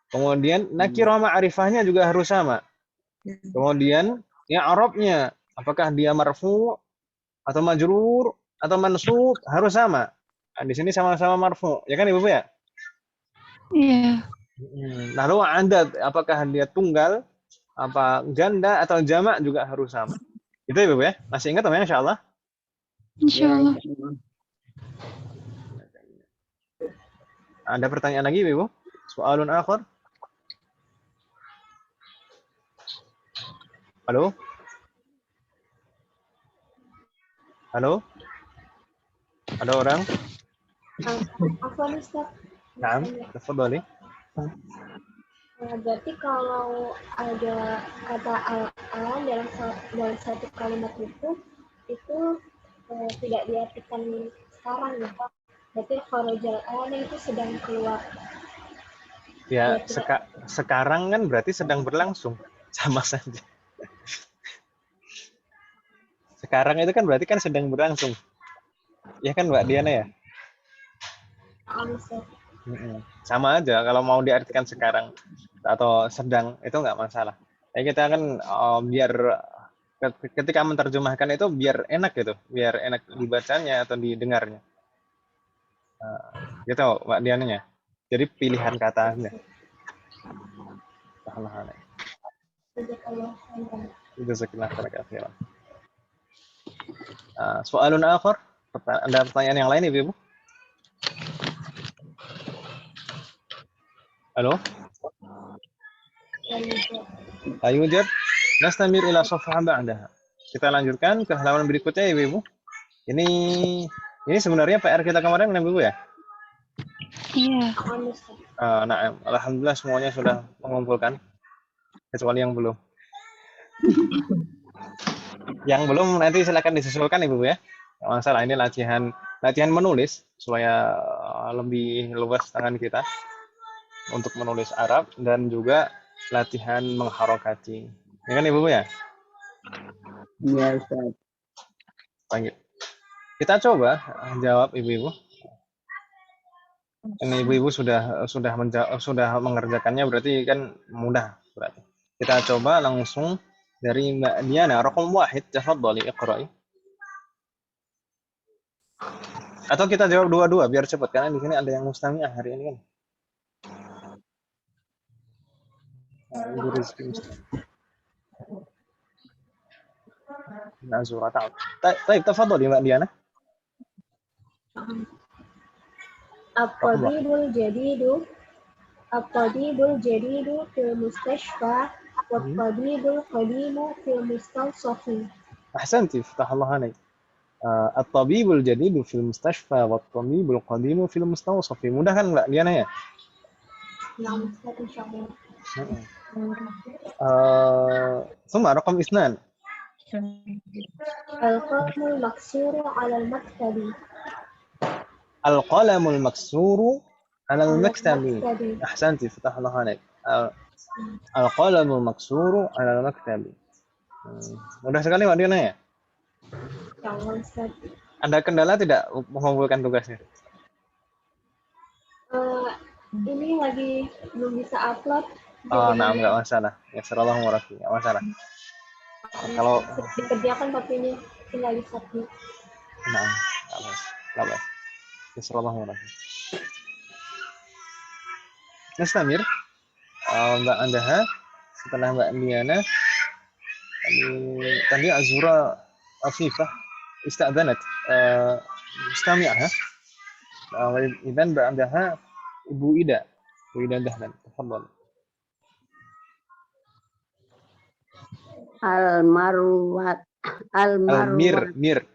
S1: Kemudian nakirah ma'rifahnya juga harus sama. Kemudian i'rabnya apakah dia marfu atau majrur atau mansub harus sama. Nah, di sini sama-sama marfu, ya kan Ibu ya?
S3: Iya.
S1: Lalu adat apakah dia tunggal, apa ganda atau jamak juga harus sama. Itu Ibu ya? Masih ingat ya insyaallah?
S3: Insyaallah.
S1: Ada pertanyaan lagi Ibu? Soalun akhir? Halo? Halo? Ada orang?
S3: Afwan Ustaz.
S1: Naam, tafadhali.
S3: Berarti kalau ada kata al-an dalam satu kalimat itu tidak diartikan sekarang ya Pak. Berarti kharajal an itu sedang keluar.
S1: Ya, sekarang kan berarti sedang berlangsung. Sama saja. Sekarang itu kan berarti kan sedang berlangsung. Ya kan Mbak Diana ya? Sama aja kalau mau diartikan sekarang atau sedang itu nggak masalah. Ya kita kan biar ketika menerjemahkan itu biar enak gitu, biar enak dibacanya atau didengarnya. Gitu Mbak Diana-nya. Jadi pilihan kata aja. Jazakallah khairan. Soalun akhir, ada pertanyaan yang lain Ibu? Halo? Ayujad. Nastamir ila safhah ba'daha. Kita lanjutkan ke halaman berikutnya Ibu. Ini sebenarnya PR kita kemarin Ibu ya?
S3: Iya.
S1: Nah, alhamdulillah semuanya sudah mengumpulkan, kecuali yang belum. Yang belum nanti silakan disusulkan Ibu ya. Nggak masalah, ini latihan menulis supaya lebih luas tangan kita untuk menulis Arab dan juga latihan mengharokati. Ya kan Ibu ya?
S2: Ya Ustaz.
S1: Panggil. Kita coba jawab Ibu-ibu. Ini Ibu-ibu sudah mengerjakannya, berarti kan mudah berarti. Kita coba langsung dari Mbak Diana, raqam 1, tafadhali iqra'i. Atau kita jawab dua-dua biar cepat karena di sini ada yang mustami'ah hari ini kan. Ibu Rizki Nazura ta'al. Baik, tafadhali Mbak Diana.
S3: At-tabibul jadidu fil mustashfa wat-tabibul qadimu fil mustawsafi.
S1: Ahsanti, fatahallahu alaik. At-tabibul jadidu fil mustashfa wat-tabibul qadimu fil mustawsafi. Mudah kan Mbak Diana ya?
S3: Nah, Ustaz, insyaallah.
S1: ثم رقم 2.
S3: Al-qalamul maksuru 'alal maktabi.
S1: Al-qalamul maksuru 'alal maktabi. Ahsanti, fatahallahu alaik. Al-qalamul maksuru 'alal maktabi. Mudah sekali Mbak Diana ya?
S3: Insyaallah, Ustaz.
S1: Ada kendala tidak mengumpulkan tugasnya?
S3: Ini lagi belum bisa upload.
S1: Nah, enggak masalah. Ya, sallallahu alaihi enggak masalah. Kalau
S3: dikerjakan tapi ini tinggal di submit.
S1: nah, enggak. Ya, sallallahu alaihi. Nastamir. Mbak Andaha setelah Mbak Diana tadi Azura Afifah ista'danat mustami'ah. Idan Mbak Andaha Ibu Ida Dahlan. Tafadhal. Mir.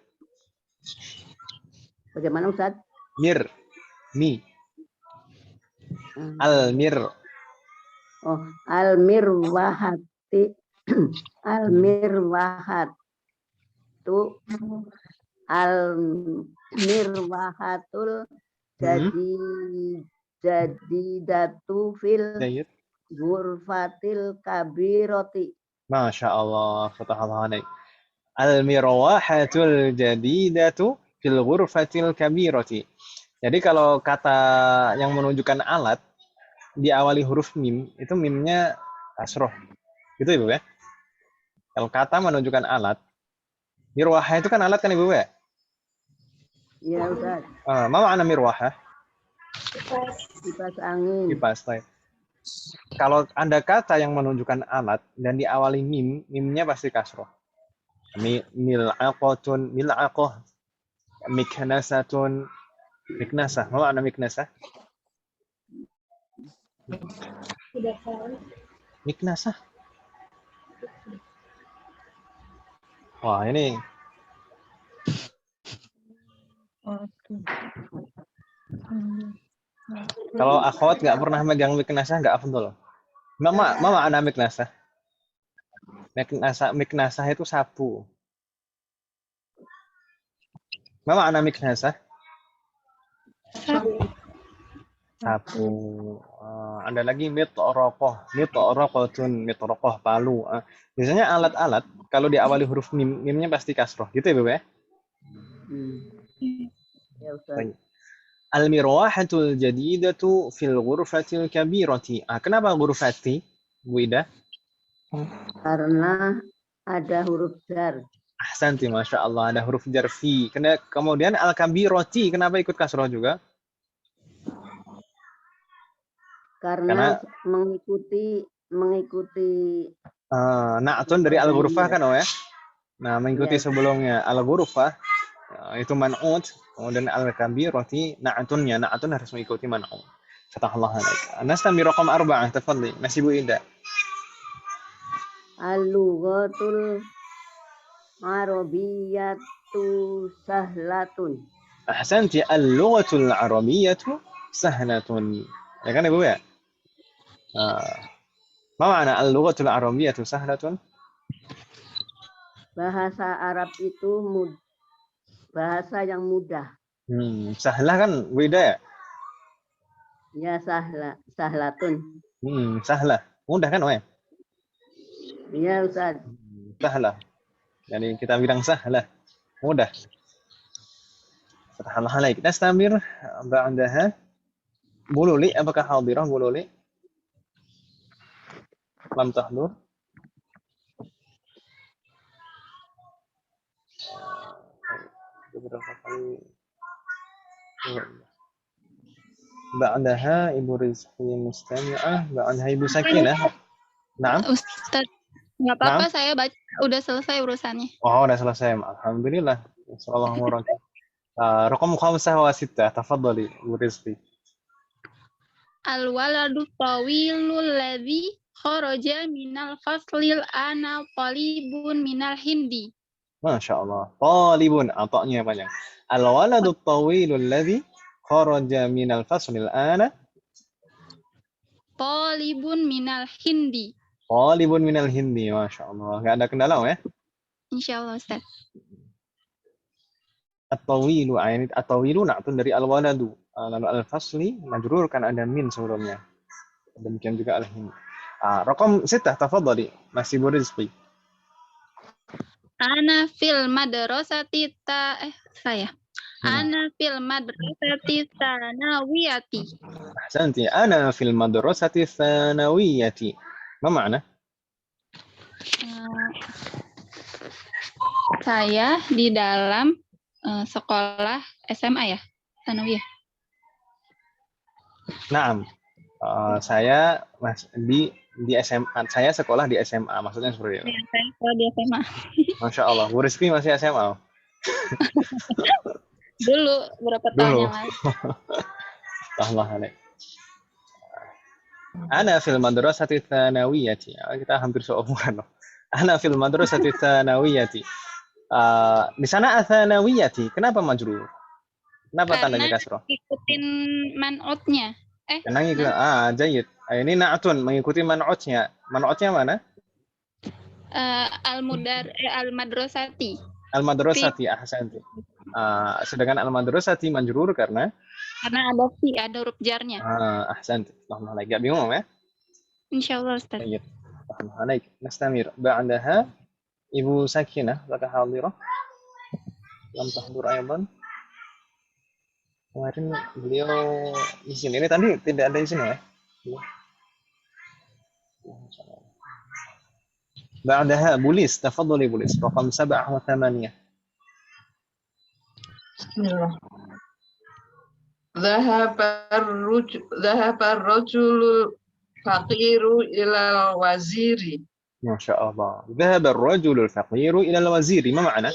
S2: Bagaimana Ustaz?
S1: Mi. Al-mir.
S2: Oh, al-mirwahati. Al-mirwahatu. Al-mirwahatul jadidatu fil ghurfatil kabirati.
S1: Masya Allah, fatahallahu alaik. Al-mirwahatul jadidatu fil ghurfatil kabirati. Jadi kalau kata yang menunjukkan alat diawali huruf mim, itu mimnya kasroh. Gitu Ibu ya? Kalau kata menunjukkan alat, mirwahah itu kan alat kan Ibu ya?
S2: Iya Ustaz.
S1: Ma ma'ana mirwahah?
S2: Kipas angin.
S1: Kipas. Kalau ada kata yang menunjukkan alat dan diawali mim, mimnya pasti kasroh. Mil'aqatun, mil'aqah, miknasatun, miknasah. Apa makna miknasah?
S3: Tidak tahu.
S1: Miknasah. Wah, ini. Kalau akhwat nggak pernah megang miknasah nggak afdol. Mama ada miknasah. Miknasah itu sapu. Mama ada miknasah. Sapu. Ada lagi mitraqatun, mitraqah palu. Biasanya alat-alat kalau diawali huruf mim, mimnya pasti kasroh. Gitu ya, Bu ya?
S2: Ya Ustaz.
S1: Al-mirwahatul jadidatu fil ghurfatil kabirati. Kenapa ghurfati, Bu Ida?
S2: Karena ada huruf jar.
S1: Ahsanti, Masya Allah. Ada huruf jar fi. Kemudian al-kabirati, kenapa ikut kasroh juga?
S2: Karena mengikuti
S1: na'tun dari al-ghurfah kan, ya? Nah, mengikuti sebelumnya al-ghurfah itu man'ut, kemudian al-kabirati na'tunnya, na'tun harus mengikuti man'ut. Fatahallahu alaik. Nastami raqam 4, tafadhali. Masih Bu Ida.
S2: Al-lughatul arabiyyatu sahlatun.
S1: Ahsanti, al-lughatul arabiyyatu sahlatun. Ya kan Ibu ya? Ma ma'na al-lughatul arabiyyatu sahlatun?
S2: Bahasa Arab itu bahasa yang mudah.
S1: Sahlah kan beda ya?
S2: Ya, sahlatun.
S1: Sahlah. Mudah kan, Om?
S2: Iya, Ustaz.
S1: Sahlah. Jadi kita bilang sahlah. Mudah. Fatah Allah alaik. Nastamir ba'daha. Bululi, apakah hadirah Bululi? Lam tahdur. Beberapa kali. Ba'daha Ibu Rizki Mustami'ah. Ba'daha Ibu Sakinah. Naam.
S6: Ustaz, nggak apa-apa, saya baca udah selesai urusannya.
S1: Oh, udah selesai. Alhamdulillah. Assalamualaikum. Raqam 5 wa 6. Tafadhali Ibu Rizki.
S6: Al-waladu tawilul ladzi kharaja minal faslil ana talibun minal hindi.
S1: Masya Allah. Talibun. Atoknya panjang. Al-waladu tawilul ladzi kharaja minal faslil ana.
S6: Talibun minal hindi.
S1: Talibun minal hindi. Masya Allah. Nggak ada kendala ya?
S6: Insyaallah Ustaz.
S1: At-tawilu. At-tawilu na'tun dari al-waladu. Lalu al-fasli majrur kan ada min sebelumnya. Demikian juga al-hindi. Raqam 6. Tafadhali. Masih Bu Rizki.
S6: Ana fil madrasati saya. Ana fil madrasati tsanawiyati.
S1: Ahsanti. Ana fil madrasati tsanawiyati. Ma ma'na?
S6: Saya di dalam sekolah SMA ya, tsanawiyah.
S1: Naam. Saya di SMA. Saya sekolah di SMA. Maksudnya seperti itu.
S6: Ya, saya sekolah di SMA.
S1: Masya Allah. Bu Rizki masih SMA.
S6: Dulu berapa tahun yang lalu.
S1: Allah alaik. Ana fil madrasati tsanawiyati. Kita hampir seumuran loh. Ana fil madrasati tsanawiyati. Di sana tsanawiyati. Kenapa majrur? Kenapa tandanya kasroh?
S6: Ikutin man'utnya.
S1: Karena ngikut. Jayid. Ini na'tun mengikuti man'utnya. Man'utnya mana?
S6: Al-madrasati.
S1: Al-madrasati. Ahsanti. Sedangkan al-madrasati majrur karena
S6: ada fi, ada huruf jarnya.
S1: Ahsanti. Allah alaik. Gak bingung ya?
S6: Insyaallah Ustaz.
S1: Baik. Allah alaik. Nastamir. Ba'daha Ibu Sakinah. Apakah hadirah? Lam tahdur aydan. Kemarin beliau di sini. Ini tadi tidak ada di sini ya? Ba'daha Bulis. Tafadhali Bulis. Raqam 7 wa 8.
S4: Bismillah. Dhahaba ar-rajulul faqiru ilal waziri.
S1: Masya Allah. Dhahaba ar-rajulul faqiru ilal waziri. Ma ma'na?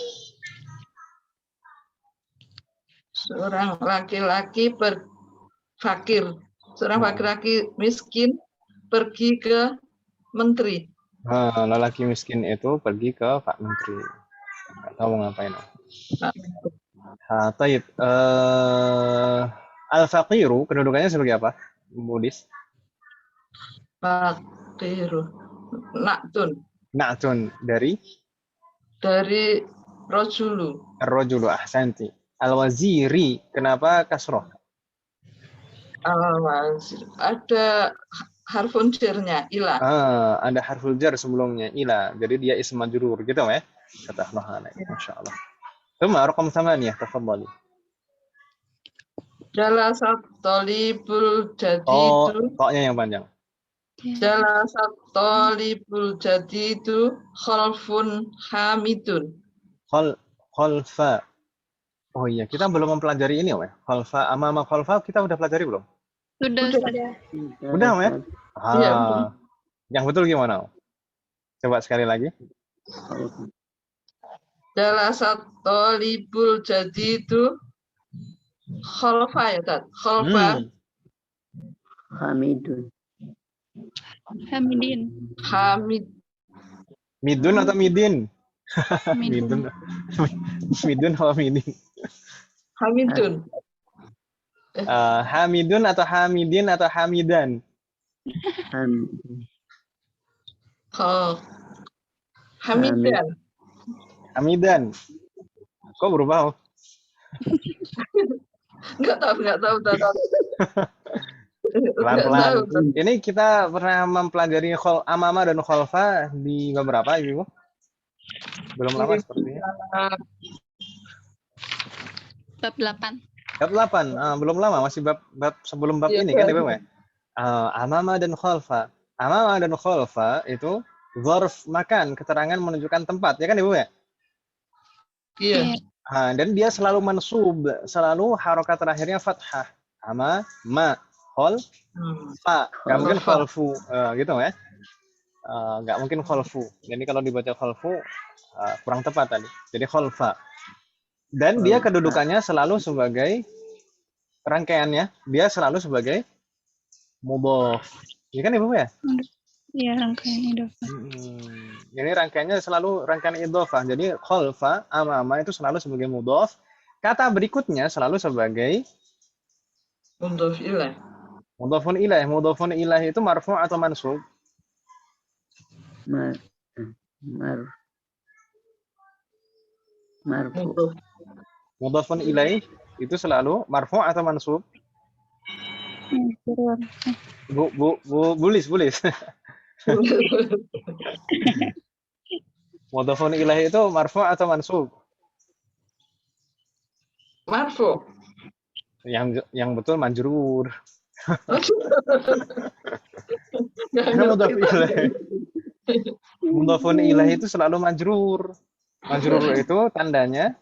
S4: Seorang laki-laki fakir. Seorang laki-laki miskin pergi ke menteri.
S1: Lelaki miskin itu pergi ke Pak Menteri. Nggak tahu ngapain. Taib. Al-faqiru kedudukannya sebagai apa? Bulis.
S4: Faqiru. Na'tun
S1: dari
S4: rajulu.
S1: Ar-rajulu. Ahsanti. Al-waziri. Kenapa kasroh?
S4: Al-wazir. Ada harfun jarnya, ila.
S1: Ada harful jar sebelumnya, ila. Jadi dia ism majrur gitu ya. Kata Allah. Masya Allah. Tuma raqam 8. Tafadhali.
S4: Jalasat talibul jadidu.
S1: Toknya yang panjang.
S4: Jalasat talibul jadidu khalfun hamidun.
S1: Khalfa. Oh iya, kita belum mempelajari ini ya. Khalfa, amama khalfa kita udah pelajari belum?
S6: Sudah.
S1: Udah ya?
S4: Iya.
S1: Yang betul gimana? Coba sekali lagi.
S4: Jalasat talibul jadidu khalfa ya Tad. Khalfa.
S2: Hamidun.
S1: Midun atau midin?
S6: Midun.
S1: Midun atau midin?
S4: Hamidun.
S1: Hamidun atau Hamidin atau Hamidan?
S2: Ham,
S4: Oh, Hamidan.
S1: Hamidan. Kok berubah?
S4: Nggak tahu. Nggak tahu.
S1: Pelan-pelan. Ini kita pernah mempelajari amama dan kholfa di beberapa, Ibu? Belum lama sepertinya.
S6: Bab 8.
S1: Bab 8, belum lama, masih bab sebelum bab ini kan, Ibu ya? Amama dan kholfa. Amama dan kholfa itu dzarf makan, keterangan menunjukkan tempat, ya kan, Ibu ya?
S4: Iya.
S1: Dan dia selalu mansub, selalu harokat terakhirnya fathah. Amama, kholfa, nggak mungkin kholfu, gitu ya? Nggak mungkin kholfu. Jadi kalau dibaca kholfu kurang tepat tadi. Jadi kholfa. Dan dia kedudukannya selalu sebagai rangkaiannya, dia selalu sebagai mudhof. Iya kan Ibu ya?
S6: Iya, rangkaian idhofah.
S1: Jadi rangkaiannya selalu rangkaian idhofah. Jadi kholfa, amama itu selalu sebagai mudhof. Kata berikutnya selalu sebagai
S4: Mudhof ilaih.
S1: mudhofun ilaih. Mudhofun ilaih itu marfu' atau mansub?
S2: marfu.
S1: Mudhofun ilaih itu selalu marfu' atau mansub? Bulis. Mudhofun ilaih itu marfu' atau mansub?
S4: Marfu.
S1: Yang betul majrur. Mudhofun ilaih itu selalu majrur. Majrur itu tandanya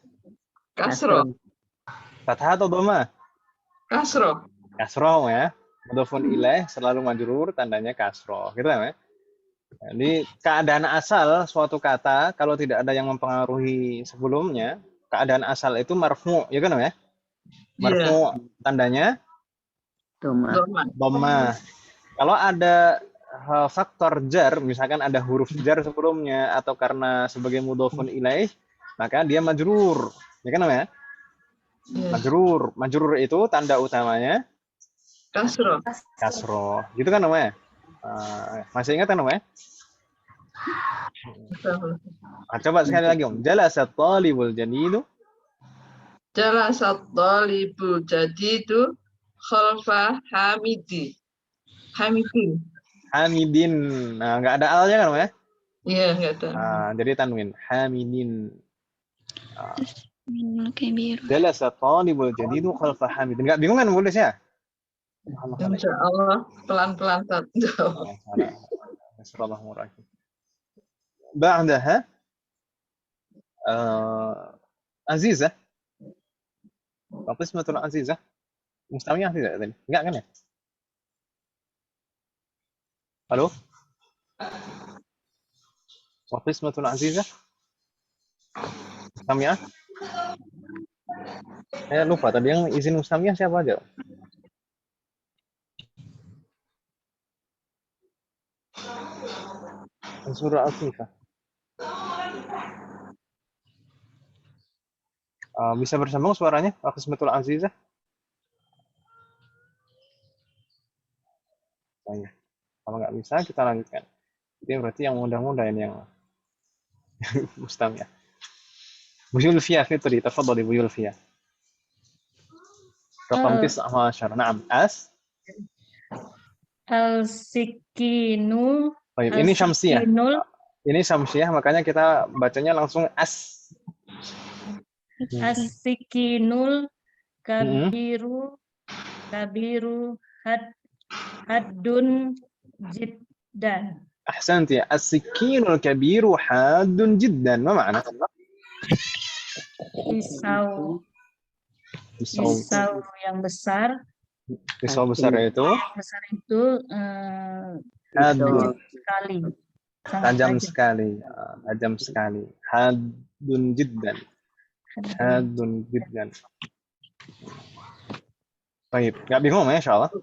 S4: Kasroh.
S1: fathah atau dhamma?
S4: Kasroh.
S1: Kasroh ya. Mudhofun ilaih selalu majrur, tandanya kasroh. Gitu ya? Jadi keadaan asal suatu kata kalau tidak ada yang mempengaruhi sebelumnya, keadaan asal itu marfu, ya kan ya? Marfu tandanya dhamma. Kalau ada faktor jar, misalkan ada huruf jar sebelumnya atau karena sebagai mudhofun ilaih, maka dia majrur. Ya kan ya? Majrur itu tanda utamanya kasroh. Gitu kan namanya? Masih ingat kan namanya? Coba sekali lagi Om. Jalasat talibul jadidu.
S4: Jalasat talibul jadidu khalfa Hamidin.
S1: Hamidin. Nah, nggak ada alnya kan namanya?
S4: Iya, nggak ada.
S1: Jadi tanwin. Hamidin.
S6: Kabir.
S1: Jalasat talibul jadidu khalfa Hamidin. Nggak bingung kan nulisnya?
S4: Insya Allah pelan-pelan jawab.
S1: بعدها عزيزة وقسمة عزيزة مستمعين tidak tadi? Enggak kan ya? Halo? وقسمة عزيزة مستمعة? Saya lupa tadi yang izin mustamiah siapa aja? Surah Al-Fifah. Bisa bersambung suaranya? Qismatul Azizah. Nah, kalau nggak bisa kita lanjutkan. Jadi berarti yang mudah-mudah ini yang mustamiah. Bu Yulfiyah fitri, tafadhali Bu Yulfiyah. Raqam 19. Naam.
S5: Al-sikinu.
S1: Baik, ini syamsiyah. Ini syamsiyah, makanya kita bacanya langsung as.
S5: As-sikinul kabiru haddun jiddan.
S1: Ahsanti. As-sikinul kabiru haddun jiddan. Ma makna?
S5: Pisau yang besar.
S1: Pisau besar itu tajam sekali. Tajam sekali. Haddun jiddan. Haddun jiddan. Baik, nggak bingung ya insyaallah.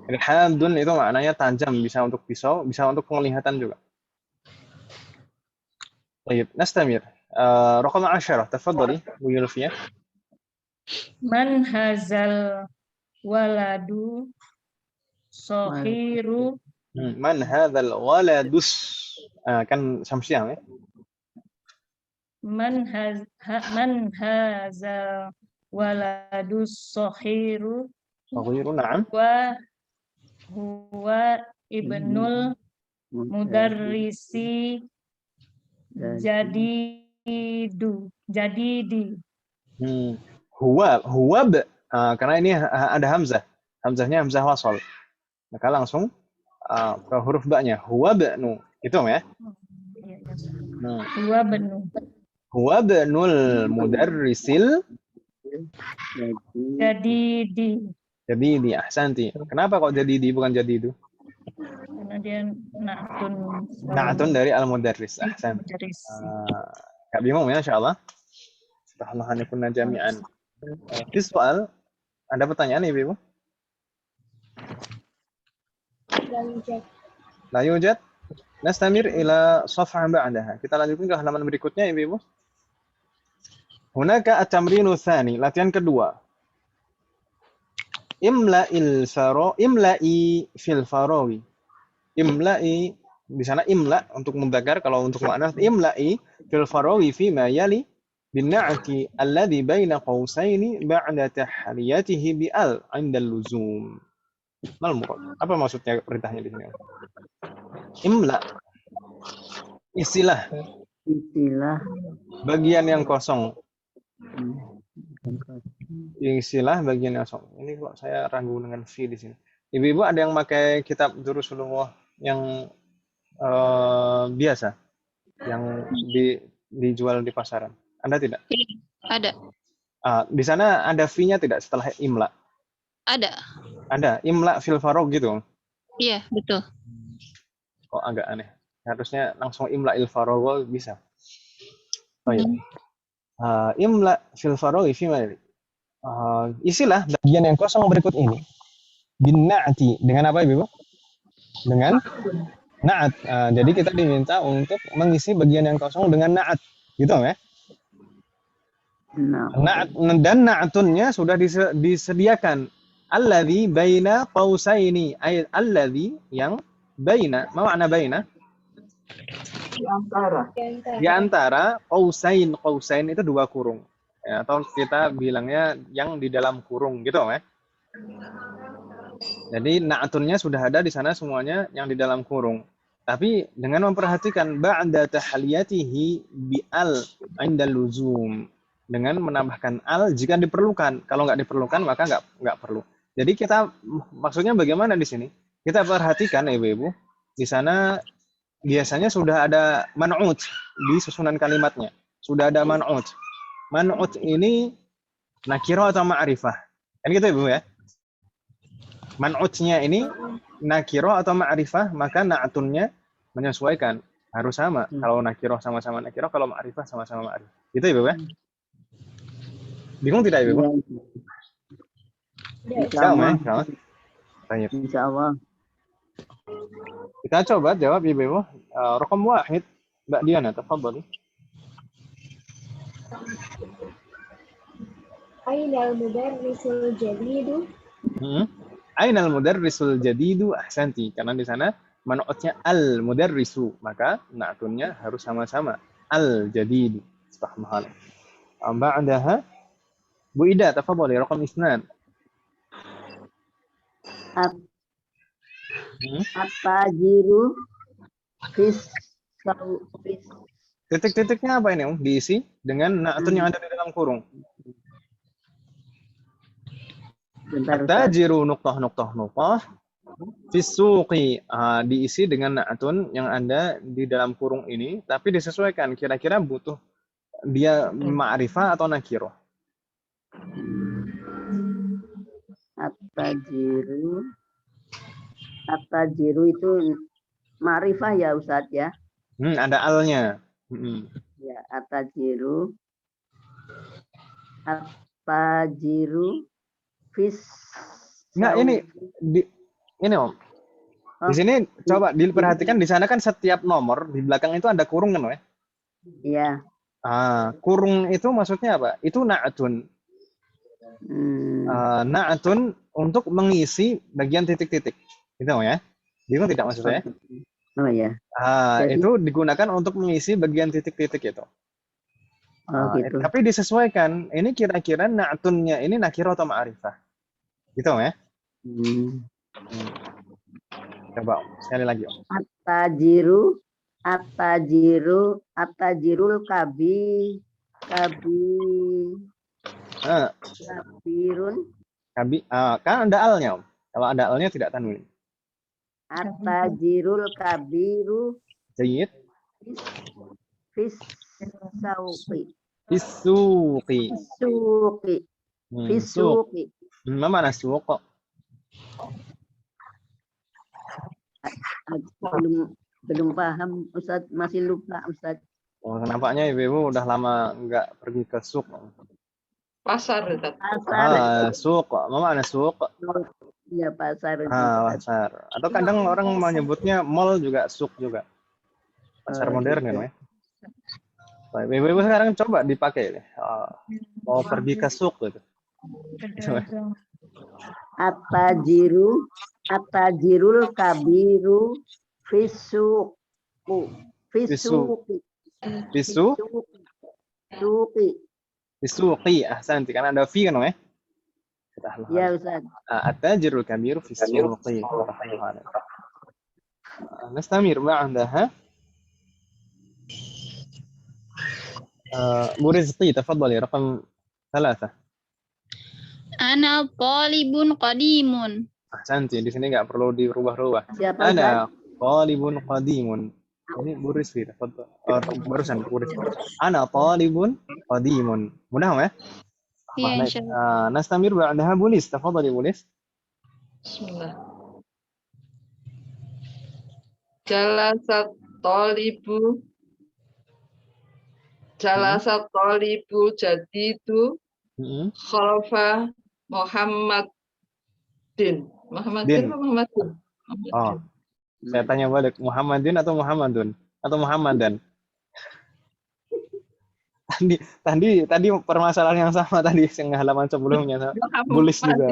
S1: Jadi haddun itu maknanya tajam, bisa untuk pisau, bisa untuk penglihatan juga. Baik, nastamir. Raqam 10, tafadhali Bu Yulfiyah.
S5: Man hazal waladu sohiru
S1: Man hadzal waladus. Kan samsiah ya.
S5: man haza waladu sohiru
S1: Saghiru, na'am.
S5: wa huwa ibnul mudarrisi jadidi.
S1: Huwa karena ini ada hamzah. Hamzahnya hamzah wasal. Maka langsung ke huruf ba-nya. Huwa ba'nu. Itu ya.
S5: Huwa benu
S1: Huwa ba'nul mudarrisil
S5: jadidi.
S1: jadidi. Ahsanti. Kenapa kok jadidi bukan jadidu?
S5: Karena dia na'tun
S1: Na'tun dari al-mudarris. Ahsan.
S5: mudarris.
S1: Kak bingung ya, insyaallah. Subhanallah kunna jami'an. Di soal ada pertanyaan Ibu? La yujad. Nastamir ila safha ba'daha. Kita lanjutkan ke halaman berikutnya Ibu. Hunaka at-tamrinu tsani, latihan kedua. Imla'i fil farawi. Imla'i di sana imla untuk mudzakkar, kalau untuk muannas imla'i fil farawi fi ma yali bin na'ti alladhi baina qausaini ba'da tahliyatihi bi al 'inda al-luzum. Mal murad. Apa maksudnya perintahnya di sini? Imla. Istilah bagian yang kosong. Istilah bagian yang kosong. Ini kok saya ragu dengan fi di sini. Ibu-ibu ada yang pakai kitab Durus Ulumuah yang biasa yang dijual di pasaran? Anda tidak?
S6: Ada.
S1: Di sana ada fi-nya tidak setelah imla?
S6: Ada.
S1: Ada. Imla fil farog gitu.
S6: Iya, betul.
S1: Kok agak aneh. Harusnya langsung imla il farog bisa. Oh iya. Imla fil farog fi ma isilah bagian yang kosong berikut ini bin na'ti dengan apa Ibu? Dengan na'at. Jadi kita diminta untuk mengisi bagian yang kosong dengan na'at. Gitu ya? Na'at dan na'atunnya sudah disediakan. Alladzi baina qausaini, ay alladzi yang baina. Ma makna baina? Di antara qausain. Qausain itu dua kurung. Ya, atau kita bilangnya yang di dalam kurung gitu ya. Jadi na'atunnya sudah ada di sana semuanya yang di dalam kurung. Tapi dengan memperhatikan ba'da tahliyatihi bi al 'inda luzum, dengan menambahkan al jika diperlukan. Kalau nggak diperlukan maka nggak perlu. Jadi kita maksudnya bagaimana di sini? Kita perhatikan Ibu-ibu, di sana biasanya sudah ada man'ut di susunan kalimatnya. Sudah ada man'ut. Man'ut ini nakirah atau ma'rifah? Kan gitu Ibu ya? Man'utnya ini nakirah atau ma'rifah, maka na'atunnya menyesuaikan. Harus sama. Kalau nakirah sama-sama nakirah, kalau ma'rifah sama-sama ma'rifah. Gitu Ibu ya? Bingung tidak Ibu? Sama ya? Baik.
S2: Insyaallah.
S1: Kita coba jawab Ibu. Raqam wahid. Mbak Diana, tafadhali.
S3: Ainal mudarrisul jadidu.
S1: Ainal mudarrisul jadidu, ahsanti. Karena di sana man'utnya al mudarrisu, maka na'tunnya harus sama-sama al jadidu. Subhanallah. Ba'daha Bu Ida, tafadhali raqam isnan.
S2: At-tajiru fis.
S1: Titik-titiknya apa ini? Diisi dengan na'tun yang ada di dalam kurung. At-tajiru nuqtah fis suqi, diisi dengan na'tun yang ada di dalam kurung ini, tapi disesuaikan kira-kira butuh dia ma'rifah atau nakirah.
S2: At-tajiru itu ma'rifah ya Ustaz ya.
S1: Ada alnya.
S2: Ya, at-tajiru fis.
S1: Nah, ini Om. Di sini coba diperhatikan, di sana kan setiap nomor di belakang itu ada kurung kan, ya?
S2: Iya.
S1: Kurung itu maksudnya apa? Itu na'tun. Na'tun untuk mengisi bagian titik-titik. Gitu ya. Bingung tidak maksud saya?
S2: Oh ya. Jadi-
S1: Itu digunakan untuk mengisi bagian titik-titik itu.
S2: gitu.
S1: Tapi disesuaikan. Ini kira-kira na'tunnya ini nakirah atau ma'rifah. Gitu ya. Coba sekali lagi.
S2: Atajirul kabirun.
S1: Kan ada alnya, Om. Kalau ada alnya tidak tanwin.
S2: Atajirul kabiru
S1: Jayyid.
S2: Fisuqi.
S1: Fisuqi.
S2: Fisuqi.
S1: Ma mana suq?
S2: Belum paham Ustaz, masih lupa Ustaz.
S1: Nampaknya ibu udah lama nggak pergi ke suq.
S4: Pasar itu.
S2: Pasar.
S1: Suq. Ma mana suq?
S2: Iya, pasar.
S1: Pasar. Atau kadang orang menyebutnya mall juga suq juga. Pasar modern kan ya. Ibu sekarang coba dipakai deh. Mau pergi ke suq gitu.
S2: Atajirul kabiru
S1: Fisuqi. Ahsanti, karena ada fi kan ya?
S2: Ya Ustaz.
S1: At-tajirul kabiru fisuqi. Nastamir ba'daha. Bu Rizqi, tafadhali raqam 3.
S6: Ana talibun qadimun.
S1: Ahsanti, di sini nggak perlu dirubah-rubah.
S2: Siapa
S1: Ana talibun qadimun. Ini Bu Rizqi, tafadhali. Barusan Bu Rizqi. Ana talibun qadimun. Mudah ya?
S6: Iya, insyaallah.
S1: Nastamir ba'daha Bu Lis, tafadhali Bu Lis.
S4: Bismillah. Jalasat tolibu jadidu khalfa Muhammadin. Muhammadin.
S1: Saya tanya balik, Muhammadin atau Muhammadun? Atau Muhammadan? Tadi permasalahan yang sama tadi yang halaman sebelumnya. Bulis juga.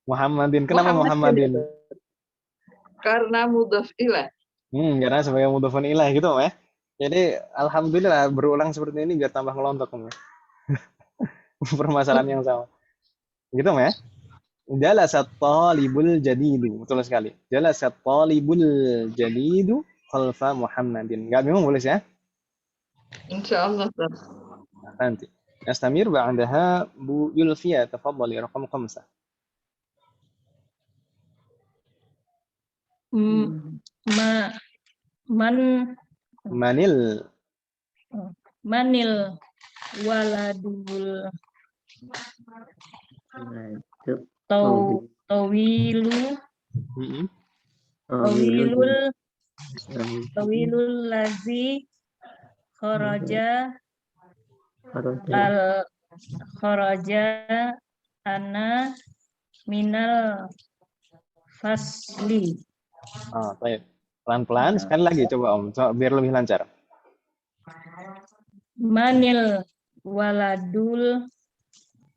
S1: Muhammadin. Kenapa Muhammadin?
S4: Karena mudhaf ilaih.
S1: Karena sebagai mudhafun ilaih gitu ya. Jadi alhamdulillah berulang seperti ini biar tambah ngelontok ya. Permasalahan yang sama. Gitu ya. Jalasat talibul jadidu. Betul sekali. Jalasat talibul jadidu khalfa Muhammadin. Enggak bingung boleh ya?
S4: Insyaallah.
S1: Nanti. Nastamir ba'daha Bu Yulfia, tafadhali raqam 5. Manil
S5: waladul tawilul lazi kharaja ana minal fasli.
S1: Baik. Pelan-pelan sekali lagi coba Om, biar lebih lancar.
S5: Manil waladul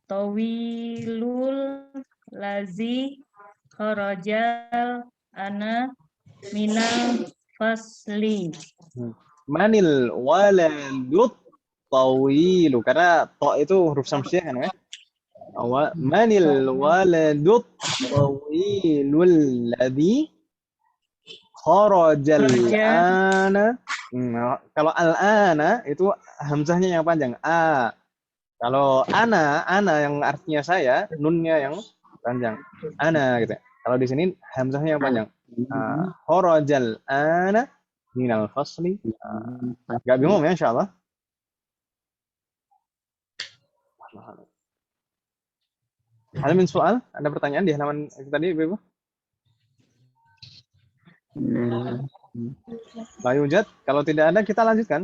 S5: tawilul lazi kharajal ana minal fasli.
S1: Manil waladut tawilu, karena to itu huruf samsiah kan ya. Manil waladut tawilul ladzi kharajal ana. Kalau al-ana itu hamzahnya yang panjang, a. Kalau ana yang artinya saya, nunnya yang panjang, ana gitu. Kalau di sini hamzahnya yang panjang, kharajal ana minal fasli. Gak bingung ya insyaallah. Hal min soal, ada pertanyaan di halaman itu tadi Ibu? Layujat, kalau tidak ada kita lanjutkan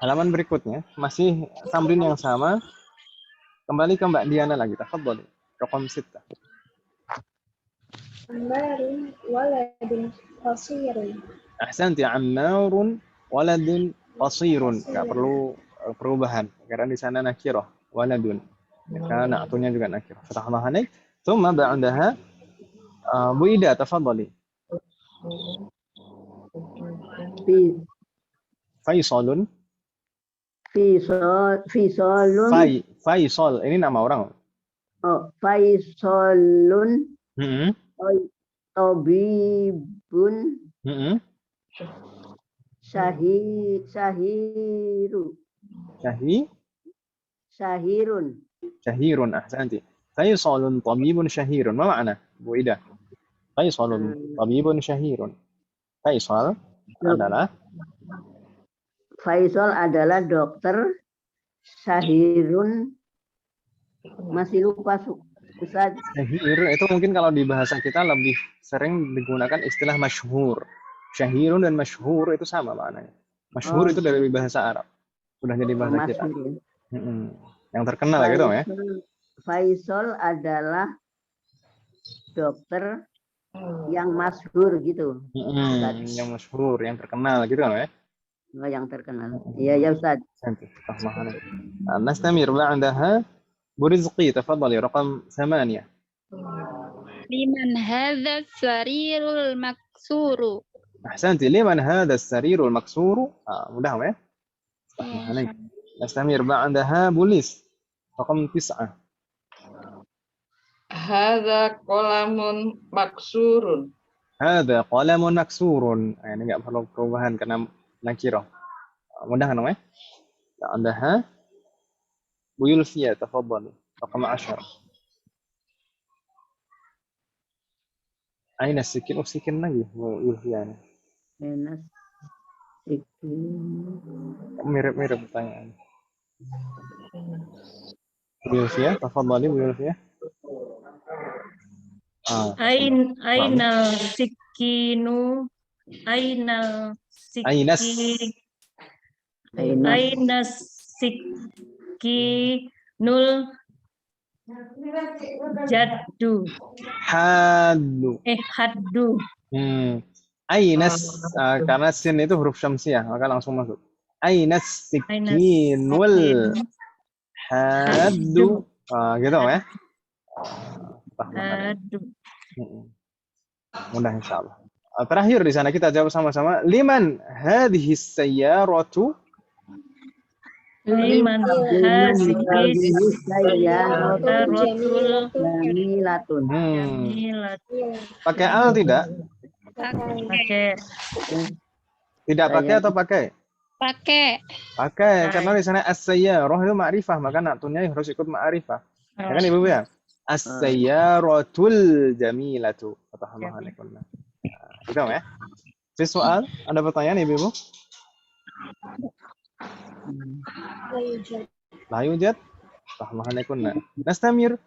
S1: halaman berikutnya, masih tamrin yang sama. Kembali ke Mbak Diana lagi, tafadhali. Raqam 6.
S3: Ammarun waladun qasirun.
S1: Ahsanti, Ammarun waladun qasirun. Enggak perlu perubahan karena di sana nakirah, waladun. Karena na'tunya juga nakirah. Fatahullah alaik. ثم بعدها Bu Ida تفضلي. Faisalun.
S2: Fisolun.
S1: Faisal. Ini nama orang.
S2: Oh, Faisalun. Tobibun. Syahirun.
S1: Ahsanti. Faisalun tabibun syahirun. Ma makna Bu Ida? Faisalun tabibun syahirun. Faisal adalah
S2: dokter. Syahirun masih lupa Ustaz.
S1: Syahir itu mungkin kalau di bahasa kita lebih sering digunakan istilah masyhur. Syahirun dan masyhur itu sama maknanya. Masyhur itu dari bahasa Arab. Sudah jadi bahasa kita. Yang terkenal gitu ya.
S2: Faisal adalah dokter yang masyhur gitu.
S1: Yang masyhur, yang terkenal gitu kan ya.
S2: Yang terkenal. Iya ya Ustaz.
S1: نستمر بعدها برزقي تفضلي رقم 8.
S6: Liman hadza sarirul maksuru.
S1: أحسنتي. لمن هذا السرير المكسور. mudah ya. نستمر بعدها بوليس رقم 9.
S4: Hadza qalamun maksurun.
S1: هذا قلم مكسور. Ini nggak perlu perubahan karena nakirah. mudah kan ya. عندها Bu Yulfia تفضلي رقم 10. أين السكين؟ السكين lagi Bu Yulfia ini. Mirip-mirip pertanyaan. Bu Yulfia تفضلي Bu Yulfia.
S5: Ainal sikinu. Ainas sikinul jaddu. Haddu.
S1: Ainas karena sin itu huruf syamsiah maka langsung masuk. Ainas sikinul haddu. Gitu ya. Mudah insyaallah. Terakhir di sana kita jawab sama-sama. Liman hadhihi sayyaratu?
S5: Liman hadhihi sayyaratu
S2: jamilatun.
S1: Pakai al tidak?
S5: Pakai.
S1: Tidak pakai atau pakai? Pakai karena di sana as-sayyarah itu ma'rifah maka naktunnya harus ikut ma'rifah. Ya kan Ibu ya? As-sayyaratul jamilatu. Fatahamahanekunna. Gitu ya. Fi soal, ada pertanyaan Ibu? La yujad. Fatahamahanekunna. Nastamir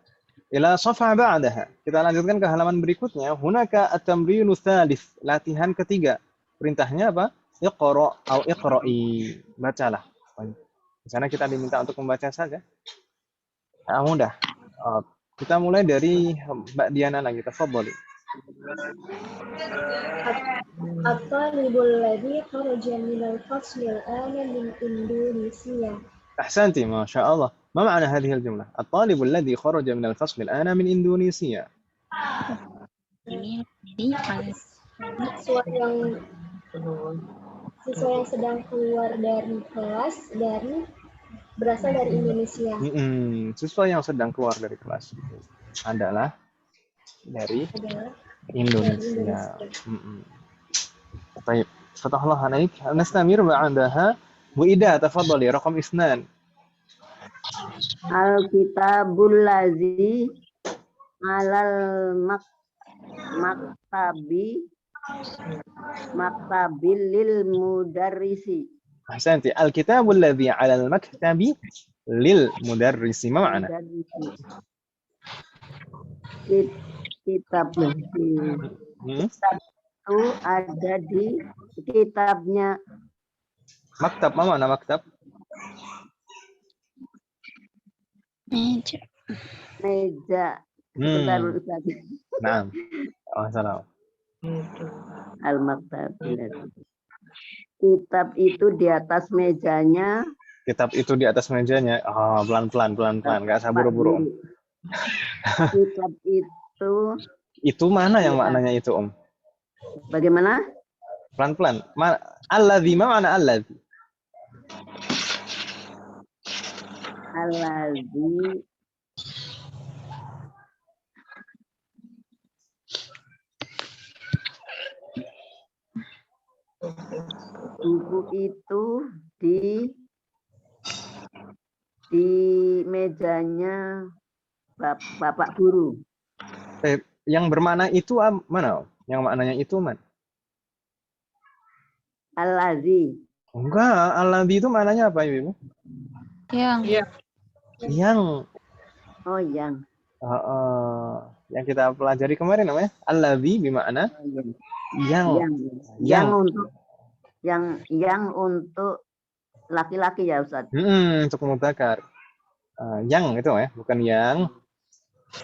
S1: ila safha ba'daha. Kita lanjutkan ke halaman berikutnya. Hunaka at-tamrinu tsalits. Latihan ketiga. Perintahnya apa? Iqra atau iqra'i. Bacalah. Di sana kita diminta untuk membaca saja. Mudah. Kita mulai dari Mbak Diana lagi. Tafadhali.
S3: At-talibul ladzi kharaja minal fasli al-ana min Indonesia.
S1: أحسنتي ما شاء الله. ما معنى هذه الجملة؟ الطالب الذي خرج من الفصل الآن من إندونيسيا.
S3: Siswa yang sedang keluar dari kelas berasal dari Indonesia.
S1: Siswa yang sedang keluar dari kelas adalah dari Indonesia. Baik, فتح الله عليك. نستمر بعدها. Bu Ida, tafadhali raqam 2.
S2: Al-kitabul ladzi alal maktabil lil mudarrisi.
S1: Ahsanti. Al-kitabul ladzi alal maktabi lil mudarrisi. Ma ma'na?
S2: Kitab itu ada di kitabnya.
S1: Maktab, ma ma'na maktab?
S2: Meja. Sebentar dulu tadi.
S1: Naam. Salam.
S2: Al-maktab. Kitab itu di atas mejanya.
S1: Kitab itu di atas mejanya. Pelan-pelan. Enggak usah buru-buru.
S2: Kitab itu
S1: Itu mana yang
S2: ya,
S1: maknanya itu, Om?
S2: bagaimana?
S1: Pelan-pelan. Alladzi, mana alladzi?
S2: Allazi buku itu di mejanya Bapak guru.
S1: Yang bermakna itu mana, Om? Yang maknanya itu mana?
S2: Allazi.
S1: Enggak, alladzi itu maknanya apa, Ibu?
S6: Yang.
S1: Yang.
S2: Oh, yang.
S1: Yang kita pelajari kemarin namanya alladzi bermakna yang
S2: untuk laki-laki ya, Ustaz.
S1: Untuk mudzakkar. Yang itu ya, bukan yang.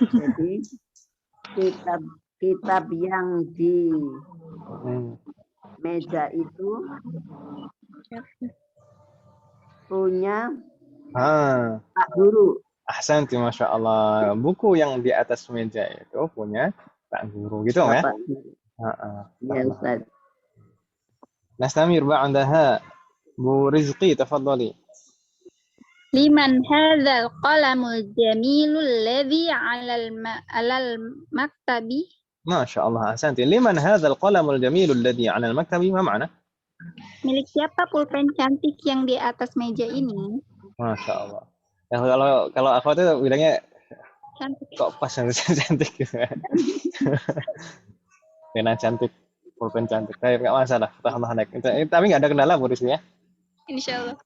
S2: Jadi kitab yang di meja itu punya Pak Guru.
S1: Ahsanti, Masya Allah. Buku yang di atas meja itu punya Pak Guru, gitu ya?
S2: Ya, Ustaz.
S1: Nastamir ba'daha. Bu Rizqi, tafadhali.
S6: Liman hadzal qalamul jamilul ladzi 'alal maktabi.
S1: Masya Allah, ahsanti. Liman hadzal qalamul jamilul ladzi 'alal maktabi, ma makna?
S6: Milik siapa pulpen cantik yang di atas meja ini?
S1: Masya Allah. Ya, kalau aku tuh bilangnya
S6: Cantik.
S1: kok pas cantik gitu ya. Pena cantik, pulpen cantik. Tapi nggak masalah, tahan naik. Tapi nggak ada kendala, Bu Rizqi ya?
S6: Insyaallah.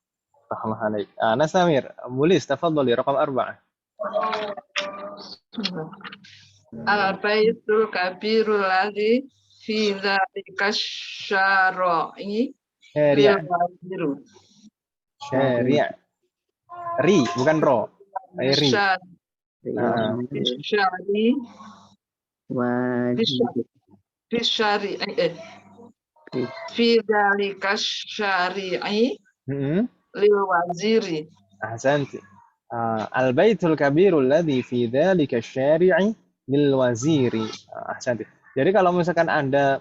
S1: Tahan naik. Nastamir, Bulis, tafadhali, raqam 4.
S4: Al-baitul kabirul ladzi fi dzalika syara'i
S1: Syari'.
S4: Syari'.
S1: Ri, bukan ro. Ri.
S4: Bisyari. Fi dzalika syari'i lil waziri.
S1: Ahsanti. Al-baitul kabirul ladzi fi dzalika syari'i lil waziri. Ahsanti. Jadi kalau misalkan ada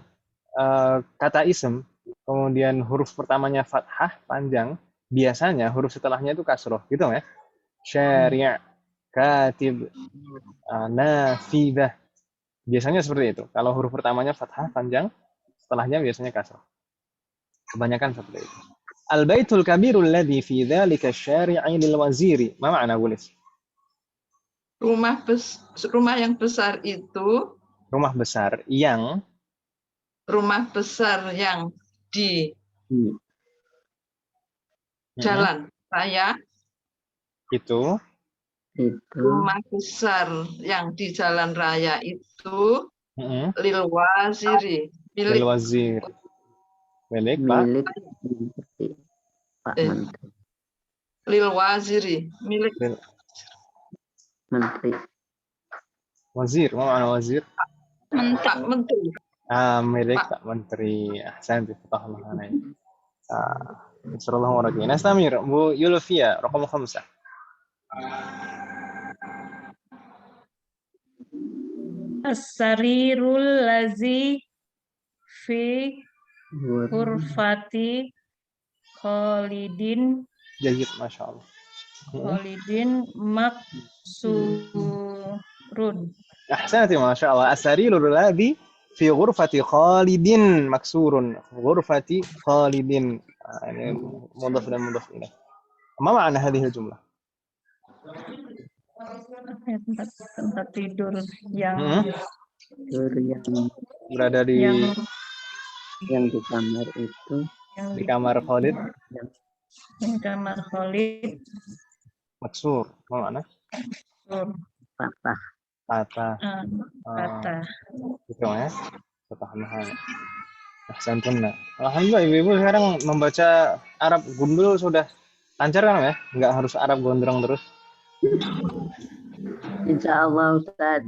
S1: kata ism, kemudian huruf pertamanya fathah panjang, biasanya huruf setelahnya itu kasroh, gitu ya. Syari', katib, nafidah. Biasanya seperti itu. Kalau huruf pertamanya fathah panjang, setelahnya biasanya kasroh. Kebanyakan seperti itu. Al-baitul kabirul ladzi fi dzalika syari'i lil waziri. Ma makna, Bulis?
S4: Rumah yang besar itu.
S1: Rumah besar yang.
S4: Rumah besar yang di jalan raya.
S1: Itu.
S4: Rumah besar yang di jalan raya itu. Lil waziri.
S1: Lil wazir. Milik Pak
S2: Menteri.
S4: Lil waziri. Milik
S2: Menteri.
S1: Wazir. Ma makna wazir?
S4: Pak Menteri.
S1: Milik Pak Menteri. Ahsanti, fatahallah alaik. Insyaallah warahmatullahi. Nastamir, Bu Yulfia, raqam 5.
S5: As-sarirul lazi fi ghurfati Khalidin.
S1: Jayid, Masya Allah.
S5: Khalidin maksurun.
S1: Ahsanti, Masya Allah. As-sarirul ladzi fi ghurfati Khalidin maksurun. Ghurfati Khalidin. Ini mudhaf dan mudhaf ilaih. Ma makna hadhihi al-jumlah?
S5: Tempat tidur yang
S1: berada di
S2: yang di kamar itu,
S1: di kamar Khalid.
S5: Di kamar Khalid.
S1: Maksur, ma makna?
S2: patah.
S5: Patah.
S1: Gitu ya. Subhanallah. Ahsantunna. Alhamdulillah, ibu-ibu sekarang membaca Arab gundul sudah lancar kan ya? Nggak harus Arab gondrong terus.
S2: Insya Allah, Ustaz.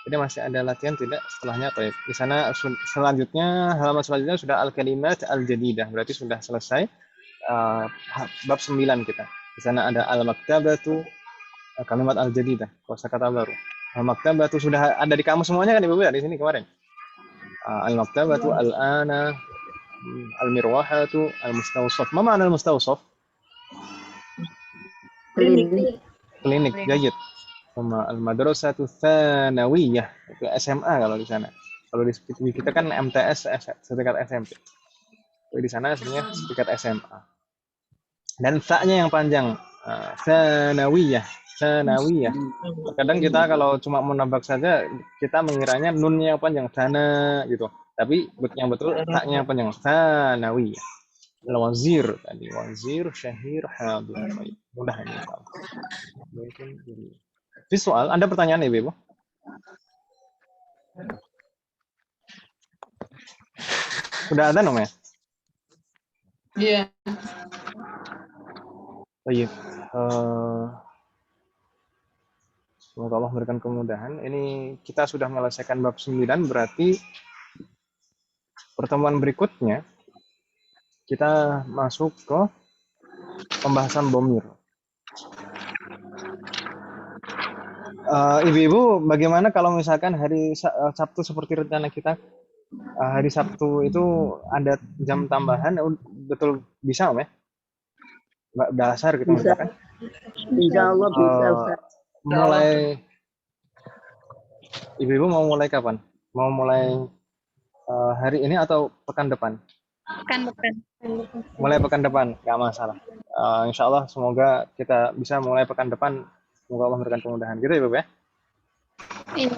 S1: Jadi masih ada latihan tidak setelahnya? Di sana selanjutnya, halaman selanjutnya sudah al-kalimat al-jadidah. Berarti sudah selesai bab 9 kita. Di sana ada al-maktabatu, Kalimat al-jadidah, kosakata baru. Al-maktabatu sudah ada di kamu semuanya kan Ibu ya di sini kemarin. Al-maktabatu, al-ana, al-mirwahatu, al-mustawsaf. Ma makna al-mustawsaf?
S2: Klinik.
S1: Klinik, jayid. Sama al-madrasatu tsanawiyah, itu SMA kalau di sana. Kalau di kita kan MTS, setingkat SMP. Di sana aslinya setingkat SMA. Dan ta-nya yang panjang, tsanawiyah, tsanawiyah. Kadang kita kalau cuma menambah saja, kita mengiranya nunnya yang panjang, sana gitu. Tapi yang betul ta-nya yang panjang, tsanawiyah. Al-wazir tadi, wazir, syahir, hadir. Mudah ini. Mungkin visual, ada pertanyaan Ibu? Sudah ada namanya?
S4: Iya.
S1: Baik. Semoga Allah memberikan kemudahan. Ini kita sudah menyelesaikan bab 9, berarti pertemuan berikutnya kita masuk ke pembahasan dhamir. Ibu-ibu, bagaimana kalau misalkan hari Sabtu seperti rencana kita? Hari Sabtu itu ada jam tambahan, betul bisa Om ya? Dasar gitu
S2: Bisa.
S1: misalkan.
S2: Insya Allah bisa, Ustaz.
S1: Mulai Ibu-ibu mau mulai kapan? Mau mulai hari ini atau pekan depan?
S6: Pekan depan.
S1: Mulai pekan depan, nggak masalah. Insya Allah semoga kita bisa mulai pekan depan. Semoga Allah memberikan kemudahan. Gitu ya, Ibu ya?
S6: Iya.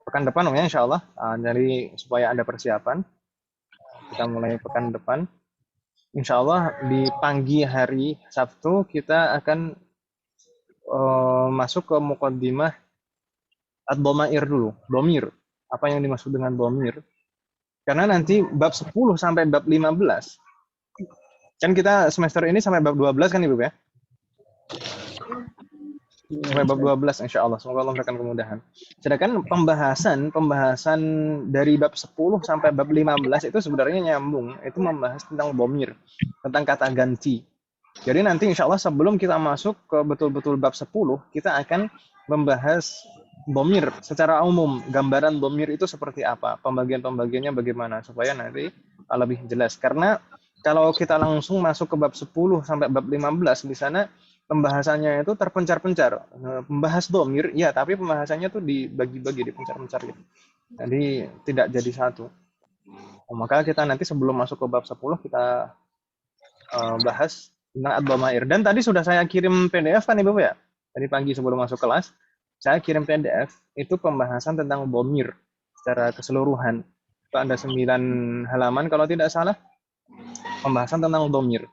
S1: Pekan depan, ya, insya Allah. Jadi supaya ada persiapan, kita mulai pekan depan. Insya Allah di pagi hari Sabtu kita akan masuk ke muqaddimah ad-dhamair dulu. Dhamir. Apa yang dimaksud dengan dhamir? Karena nanti bab 10 sampai bab 15. Kan kita semester ini sampai bab 12 kan Ibu ya? Sampai bab 12 insya Allah. Semoga Allah memberikan kemudahan. Sedangkan pembahasan dari bab 10 sampai bab 15 itu sebenarnya nyambung. Itu membahas tentang dhamir, tentang kata ganti. Jadi nanti insya Allah sebelum kita masuk ke betul-betul bab 10, kita akan membahas dhamir secara umum. Gambaran dhamir itu seperti apa, pembagian-pembagiannya bagaimana, supaya nanti lebih jelas. Karena kalau kita langsung masuk ke bab 10 sampai bab 15, di sana pembahasannya itu terpencar-pencar. Membahas dhamir, ya, tapi pembahasannya tuh dibagi-bagi, dipencar-pencar gitu. Jadi tidak jadi satu. Maka kita nanti sebelum masuk ke bab 10, kita bahas tentang ad-dhamair. Dan tadi sudah saya kirim PDF kan Ibu ya? Tadi pagi sebelum masuk kelas, saya kirim PDF, itu pembahasan tentang dhamir secara keseluruhan. Itu ada 9 halaman kalau tidak salah, pembahasan tentang dhamir.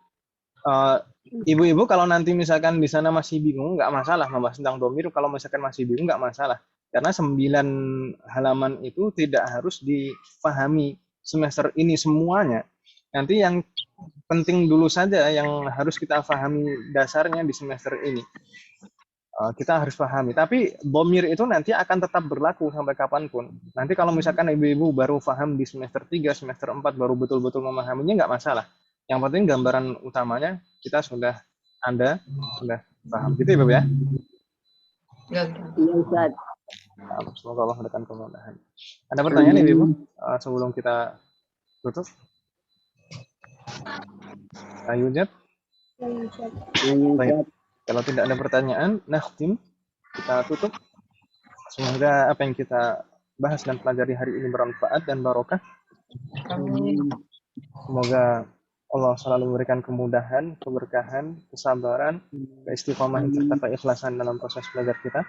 S1: Ibu-ibu kalau nanti misalkan di sana masih bingung, nggak masalah membahas tentang dhamir. Kalau misalkan masih bingung, nggak masalah. Karena 9 halaman itu tidak harus dipahami semester ini semuanya. Nanti yang penting dulu saja yang harus kita pahami dasarnya di semester ini. Kita harus pahami. Tapi dhamir itu nanti akan tetap berlaku sampai kapanpun. Nanti kalau misalkan ibu-ibu baru paham di semester 3, semester 4, baru betul-betul memahaminya, nggak masalah. Yang penting gambaran utamanya kita sudah paham. Gitu Ibu ya?
S2: Iya, Ustaz.
S1: Semoga Allah memberikan kemudahan. Ada pertanyaan Ibu sebelum kita tutup? Ayo, Jat. Baik. Kalau tidak ada pertanyaan, nakhtim, kita tutup. Semoga apa yang kita bahas dan pelajari hari ini bermanfaat dan barokah.
S4: Amin.
S1: Semoga Allah selalu memberikan kemudahan, keberkahan, kesabaran, keistiqomahan serta keikhlasan dalam proses belajar kita.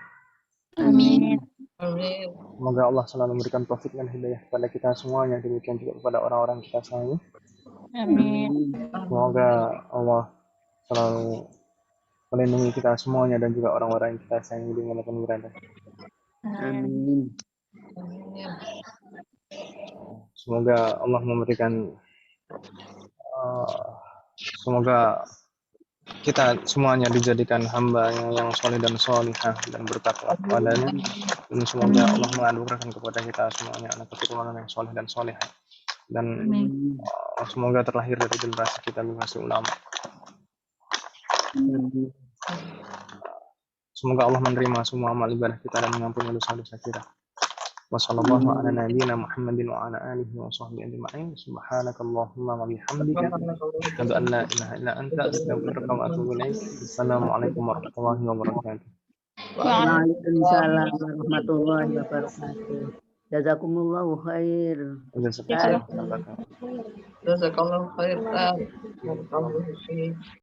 S6: Amin.
S4: Amin.
S1: Semoga Allah selalu memberikan taufik dan hidayah kepada kita semuanya, demikian juga kepada orang-orang kita sayangi.
S6: Amin.
S1: Semoga Allah selalu melindungi kita semuanya dan juga orang-orang yang kita sayangi dimanapun berada.
S2: Amin.
S1: Semoga Allah memberikan semoga kita semuanya dijadikan hamba yang soleh dan solihah dan bertakwa kepadanya. Dan semoga Allah menganugerahkan kepada kita semuanya anak keturunan yang soleh dan solihah. Dan semoga terlahir dari generasi kita generasi ulama. Semoga Allah menerima semua amal ibadah kita dan mengampuni dosa-dosa kita. Wassallallahu ala nabiyyina Muhammadin wa ala alihi wa sahbihi ajma'in. Subhanakallahumma wa bihamdika asyhadu an la ilaha illa anta astaghfiruka wa atubu ilaik. Assalamualaikum warahmatullahi wabarakatuh.
S2: Waalaikumsalam warahmatullahi wabarakatuh. Jazakumullahu khair.
S1: Jazakallahu khairan.
S4: Jazakallahu khairan.